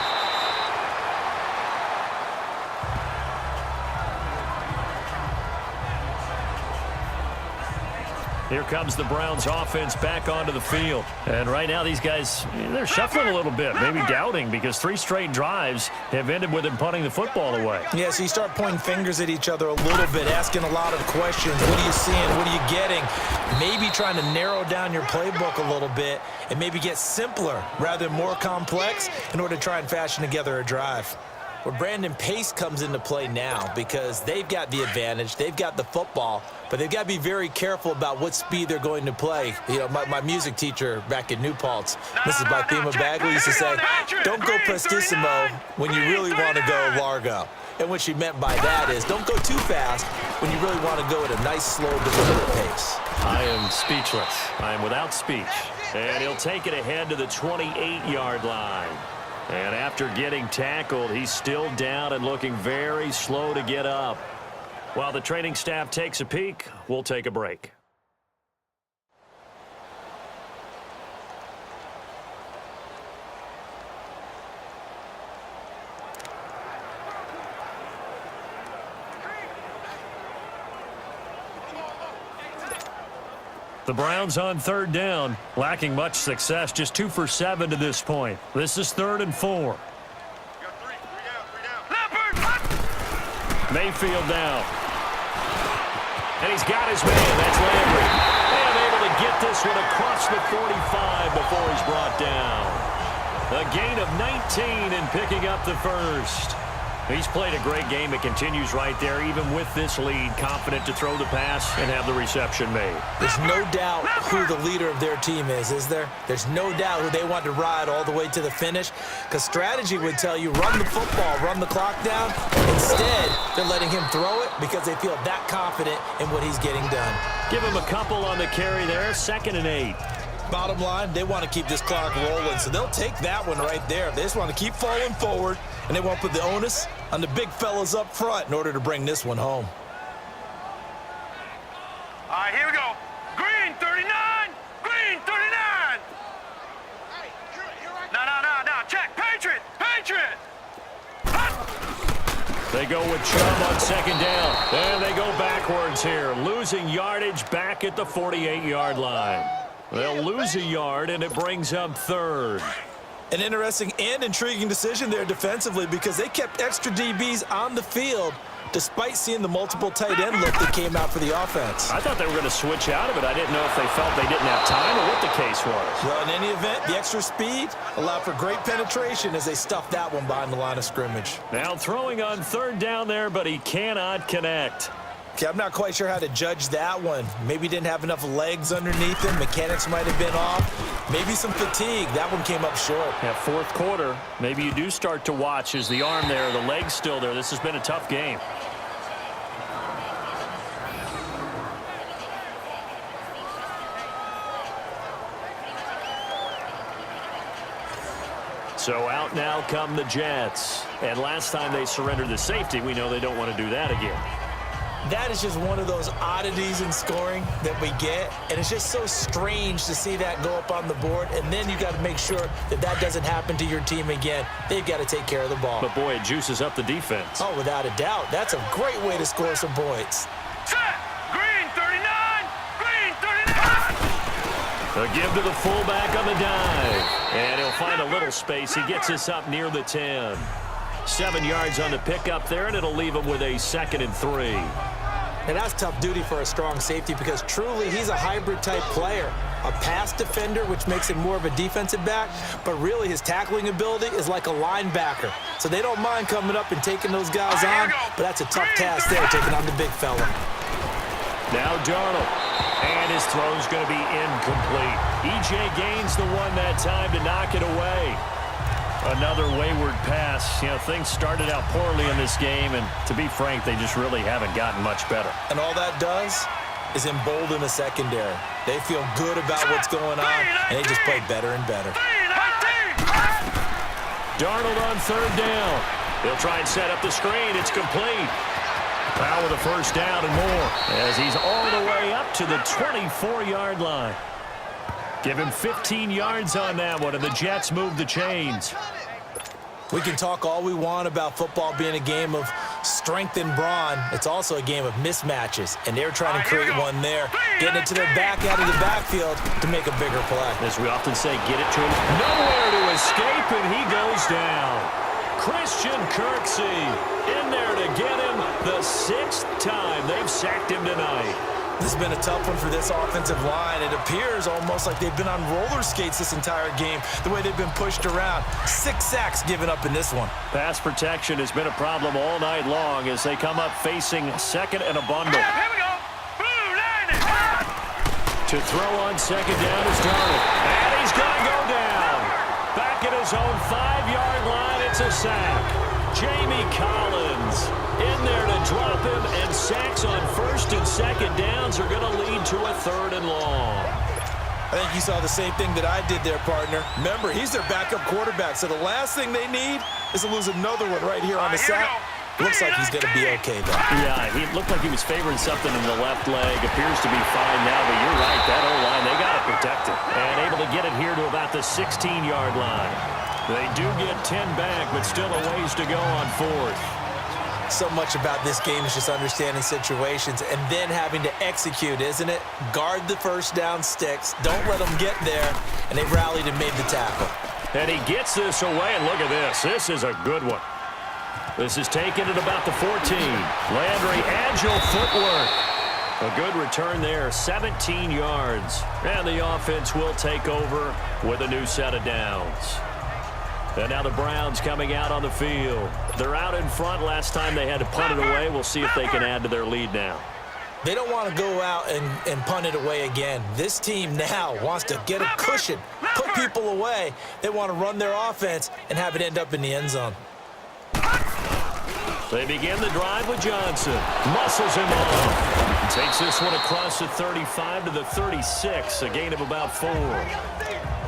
Here comes the Browns offense back onto the field. And right now these guys, they're shuffling a little bit, maybe doubting, because 3 straight drives have ended with them punting the football away. Yeah, so you start pointing fingers at each other a little bit, asking a lot of questions. What are you seeing? What are you getting? Maybe trying to narrow down your playbook a little bit and maybe get simpler rather than more complex in order to try and fashion together a drive. Well, Brandon, pace comes into play now because they've got the advantage. They've got the football, but they've got to be very careful about what speed they're going to play. You know, my music teacher back in New Paltz, Mrs. Bathema Bagley, used to say, don't go prestissimo when you really want to go largo. And what she meant by that is don't go too fast when you really want to go at a nice, slow, deliberate pace. I am speechless. I am without speech. And he'll take it ahead to the 28-yard line. And after getting tackled, he's still down and looking very slow to get up. While the training staff takes a peek, we'll take a break. The Browns on 3rd down, lacking much success, just 2 for 7 to this point. This is 3rd and 4. Mayfield down. And he's got his man. That's Landry. And able to get this one across the 45 before he's brought down. A gain of 19 and picking up the first. He's played a great game. It continues right there, even with this lead, confident to throw the pass and have the reception made. There's no doubt who the leader of their team is there? There's no doubt who they want to ride all the way to the finish, because strategy would tell you run the football, run the clock down. Instead, they're letting him throw it because they feel that confident in what he's getting done. Give him a couple on the carry there, 2nd and 8. Bottom line, they want to keep this clock rolling, so they'll take that one right there. They just want to keep falling forward, and they won't put the onus on the big fellas up front in order to bring this one home. All right, here we go. Green 39. Green 39. No. Check. Patriot. They go with Chubb on 2nd down. And they go backwards here, losing yardage back at the 48-yard line. They'll lose a yard, and it brings up 3rd. An interesting and intriguing decision there defensively because they kept extra DBs on the field despite seeing the multiple tight end look that came out for the offense. I thought they were going to switch out of it. I didn't know if they felt they didn't have time or what the case was. Well, in any event, the extra speed allowed for great penetration as they stuffed that one behind the line of scrimmage. Now throwing on 3rd down there, but he cannot connect. Okay, I'm not quite sure how to judge that one. Maybe didn't have enough legs underneath him. Mechanics might have been off. Maybe some fatigue. That one came up short. Yeah, 4th quarter, maybe you do start to watch as the arm there, the leg's still there. This has been a tough game. So out now come the Jets. And last time they surrendered the safety, we know they don't want to do that again. That is just one of those oddities in scoring that we get, and it's just so strange to see that go up on the board, and then you got to make sure that that doesn't happen to your team again. They've got to take care of the ball. But, boy, it juices up the defense. Oh, without a doubt. That's a great way to score some points. Set. Green 39. Green 39. A give to the fullback on the dive, and he'll find a little space. He gets us up near the 10. 7 yards on the pickup there, and it'll leave him with a 2nd and 3. And that's tough duty for a strong safety because truly he's a hybrid type player. A pass defender, which makes him more of a defensive back, but really his tackling ability is like a linebacker. So they don't mind coming up and taking those guys on, but that's a tough task there, taking on the big fella. Now Darnold, and his throw's going to be incomplete. E.J. Gaines the one that time to knock it away. Another wayward pass. You know, things started out poorly in this game, and to be frank, they just really haven't gotten much better. And all that does is embolden the secondary. They feel good about what's going on, and they just play better and better. Darnold on 3rd down. He'll try and set up the screen. It's complete. Now with a 1st down and more, as he's all the way up to the 24-yard line. Give him 15 yards on that one, and the Jets move the chains. We can talk all we want about football being a game of strength and brawn. It's also a game of mismatches, and they're trying to create one there, getting it to their back out of the backfield to make a bigger play. As we often say, get it to him. Nowhere to escape, and he goes down. Christian Kirksey in there to get him the 6th time they've sacked him tonight. This has been a tough one for this offensive line. It appears almost like they've been on roller skates this entire game, the way they've been pushed around. 6 sacks given up in this one. Pass protection has been a problem all night long as they come up facing second and a bundle. Here we go. Blue line. To throw on second down is Darnold. And he's going to go down. Back at his own 5-yard line, it's a sack. Jamie Collins in there to drop him, and sacks on first and second downs are going to lead to a 3rd and long. I think you saw the same thing that I did there, partner. Remember, he's their backup quarterback, so the last thing they need is to lose another one right here on the sack. Looks like he's going to be okay, though. Yeah, he looked like he was favoring something in the left leg. Appears to be fine now, but you're right. That O-line, they got to protect it. And able to get it here to about the 16-yard line. They do get 10 back, but still a ways to go on 4th. So much about this game is just understanding situations and then having to execute, isn't it? Guard the first down sticks. Don't let them get there. And they rallied and made the tackle. And he gets this away, and look at this. This is a good one. This is taken at about the 14. Landry, agile footwork. A good return there, 17 yards. And the offense will take over with a new set of downs. And now the Browns coming out on the field. They're out in front. Last time they had to punt it away. We'll see if they can add to their lead now. They don't want to go out and punt it away again. This team now wants to get a cushion, put people away. They want to run their offense and have it end up in the end zone. They begin the drive with Johnson. Muscles him off. Takes this one across the 35 to the 36, a gain of about 4.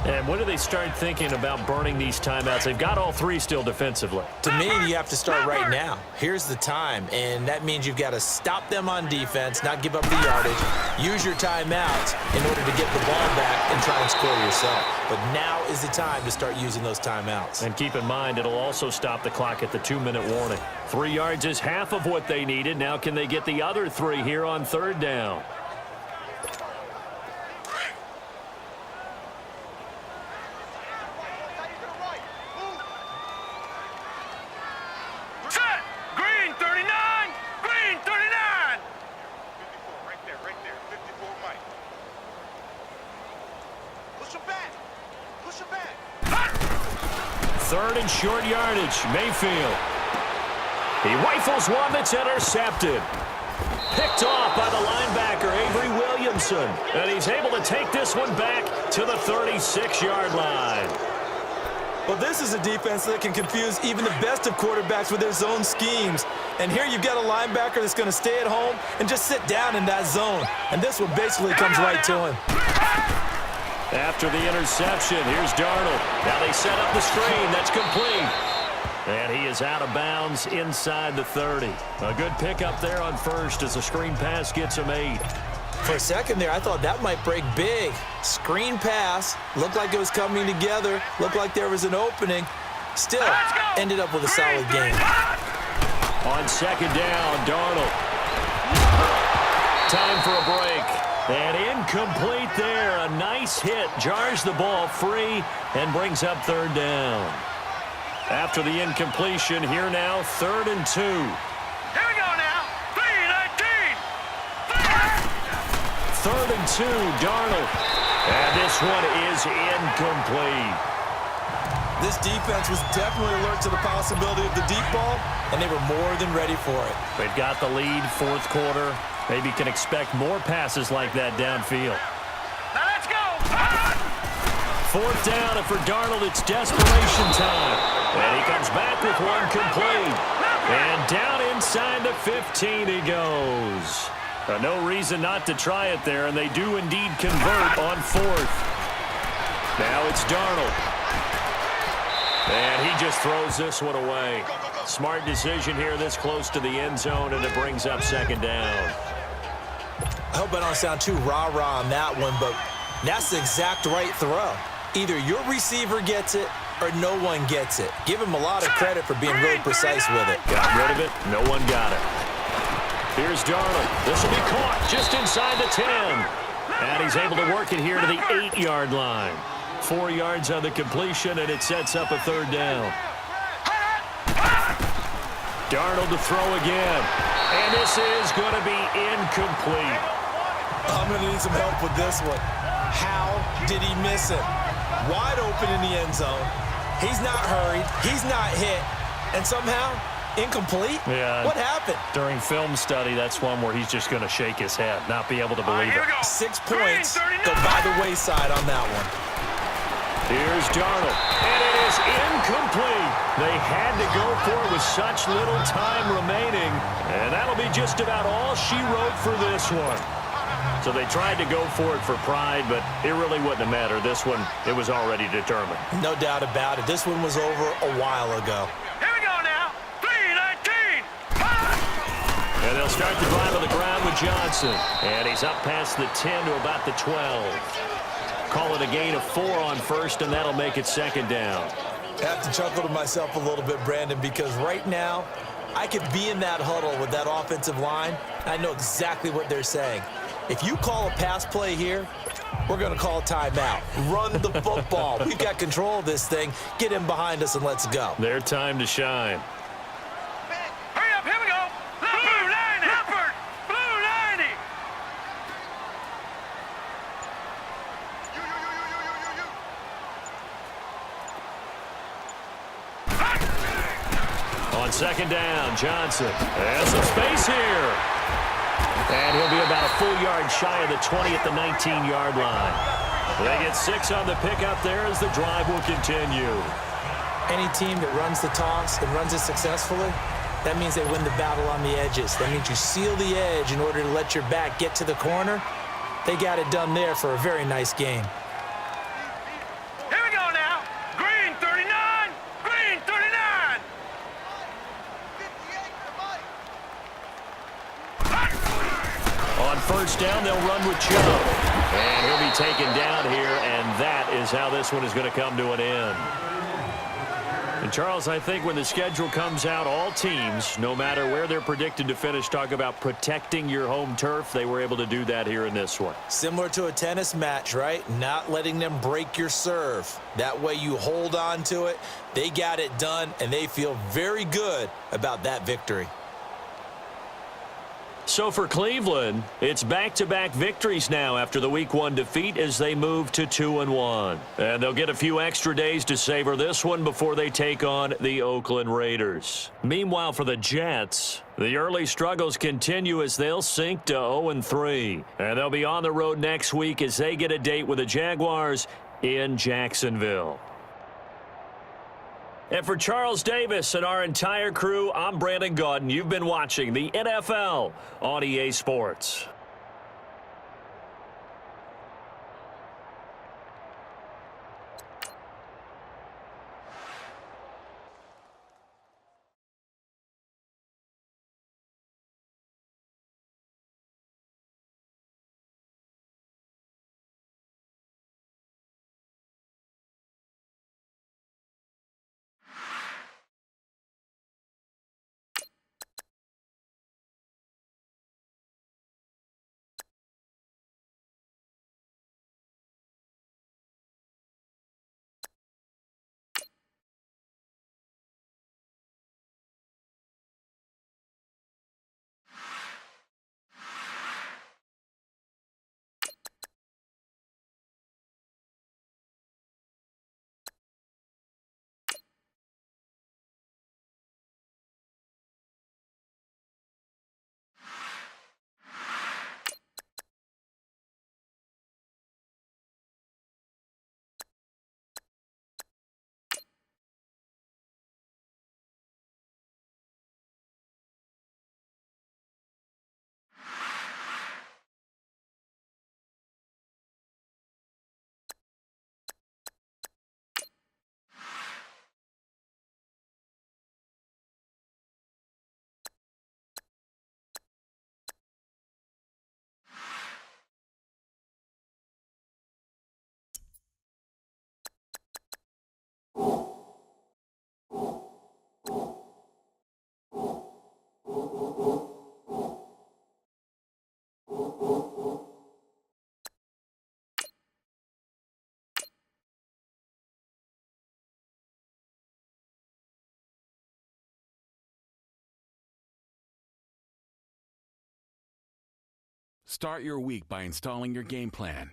And when do they start thinking about burning these timeouts? They've got all 3 still defensively. To me, you have to start right now. Here's the time, and that means you've got to stop them on defense, not give up the yardage, use your timeouts in order to get the ball back and try and score yourself. But now is the time to start using those timeouts. And keep in mind, it'll also stop the clock at the 2-minute warning. 3 yards is half of what they needed. Now can they get the other 3 here on 3rd down? Set. Green 39. Green 39. 54 right there. 54 Mike. Push him back. Push him back. 3rd and short yardage. Mayfield. He rifles one that's intercepted. Picked off by the linebacker, Avery Williamson. And he's able to take this one back to the 36-yard line. Well, this is a defense that can confuse even the best of quarterbacks with their zone schemes. And here you've got a linebacker that's going to stay at home and just sit down in that zone. And this one basically comes right to him. After the interception, here's Darnold. Now they set up the screen. That's complete. And he is out of bounds inside the 30. A good pickup there on first as the screen pass gets him 8. For a second there, I thought that might break big. Screen pass, looked like it was coming together, looked like there was an opening. Still, ended up with a solid game. On second down, Darnold. Time for a break. And incomplete there. A nice hit. Jars the ball free and brings up 3rd down. After the incompletion, here now, 3rd and 2. Here we go now. 3-19. 3rd and 2, Darnold. And this one is incomplete. This defense was definitely alert to the possibility of the deep ball, and they were more than ready for it. They've got the lead, 4th quarter. Maybe can expect more passes like that downfield. Now let's go. 4th down, and for Darnold, it's desperation time. And he comes back with one complete. And down inside the 15 he goes. No reason not to try it there, and they do indeed convert on 4th. Now it's Darnold. And he just throws this one away. Smart decision here this close to the end zone, and it brings up 2nd down. I hope I don't sound too rah-rah on that one, but that's the exact right throw. Either your receiver gets it or no one gets it. Give him a lot of credit for being really precise with it. Got rid of it. No one got it. Here's Darnold. This will be caught just inside the 10. And he's able to work it here to the 8-yard line. 4 yards on the completion, and it sets up a 3rd down. Darnold to throw again. And this is going to be incomplete. I'm going to need some help with this one. How did he miss him? Wide open in the end zone. He's not hurried. He's not hit. And somehow, incomplete? Yeah. What happened? During film study, that's one where he's just going to shake his head, not be able to believe it. 6 points go by the wayside on that one. Here's Darnold, and it is incomplete. They had to go for it with such little time remaining, and that'll be just about all she wrote for this one. So they tried to go for it for pride, but it really wouldn't have mattered. This one, it was already determined. No doubt about it. This one was over a while ago. Here we go now. 3-19. And they'll start the drive on the ground with Johnson. And he's up past the 10 to about the 12. Call it a gain of 4 on first, and that'll make it 2nd down. I have to chuckle to myself a little bit, Brandon, because right now, I could be in that huddle with that offensive line. I know exactly what they're saying. If you call a pass play here, we're going to call a timeout. Run the football. We've got control of this thing. Get him behind us and let's go. Their time to shine. Hurry up. Here we go. Blue 90. Leopard. Blue 90. On 2nd down, Johnson has some space here. And he'll be about a full yard shy of the 20 at the 19-yard line. They get 6 on the pickup there as the drive will continue. Any team that runs the toss and runs it successfully, that means they win the battle on the edges. That means you seal the edge in order to let your back get to the corner. They got it done there for a very nice game. Here we go now. Green 39. Green 39. On 1st down, they'll run with Chubb. And he'll be taken down here, and that is how this one is going to come to an end. And, Charles, I think when the schedule comes out, all teams, no matter where they're predicted to finish, talk about protecting your home turf. They were able to do that here in this one. Similar to a tennis match, right? Not letting them break your serve. That way you hold on to it. They got it done, and they feel very good about that victory. So for Cleveland, it's back-to-back victories now after the Week 1 defeat as they move to 2-1. And they'll get a few extra days to savor this one before they take on the Oakland Raiders. Meanwhile, for the Jets, the early struggles continue as they'll sink to 0-3. And they'll be on the road next week as they get a date with the Jaguars in Jacksonville. And for Charles Davis and our entire crew, I'm Brandon Gaudin. You've been watching the NFL on EA Sports. Start your week by installing your game plan.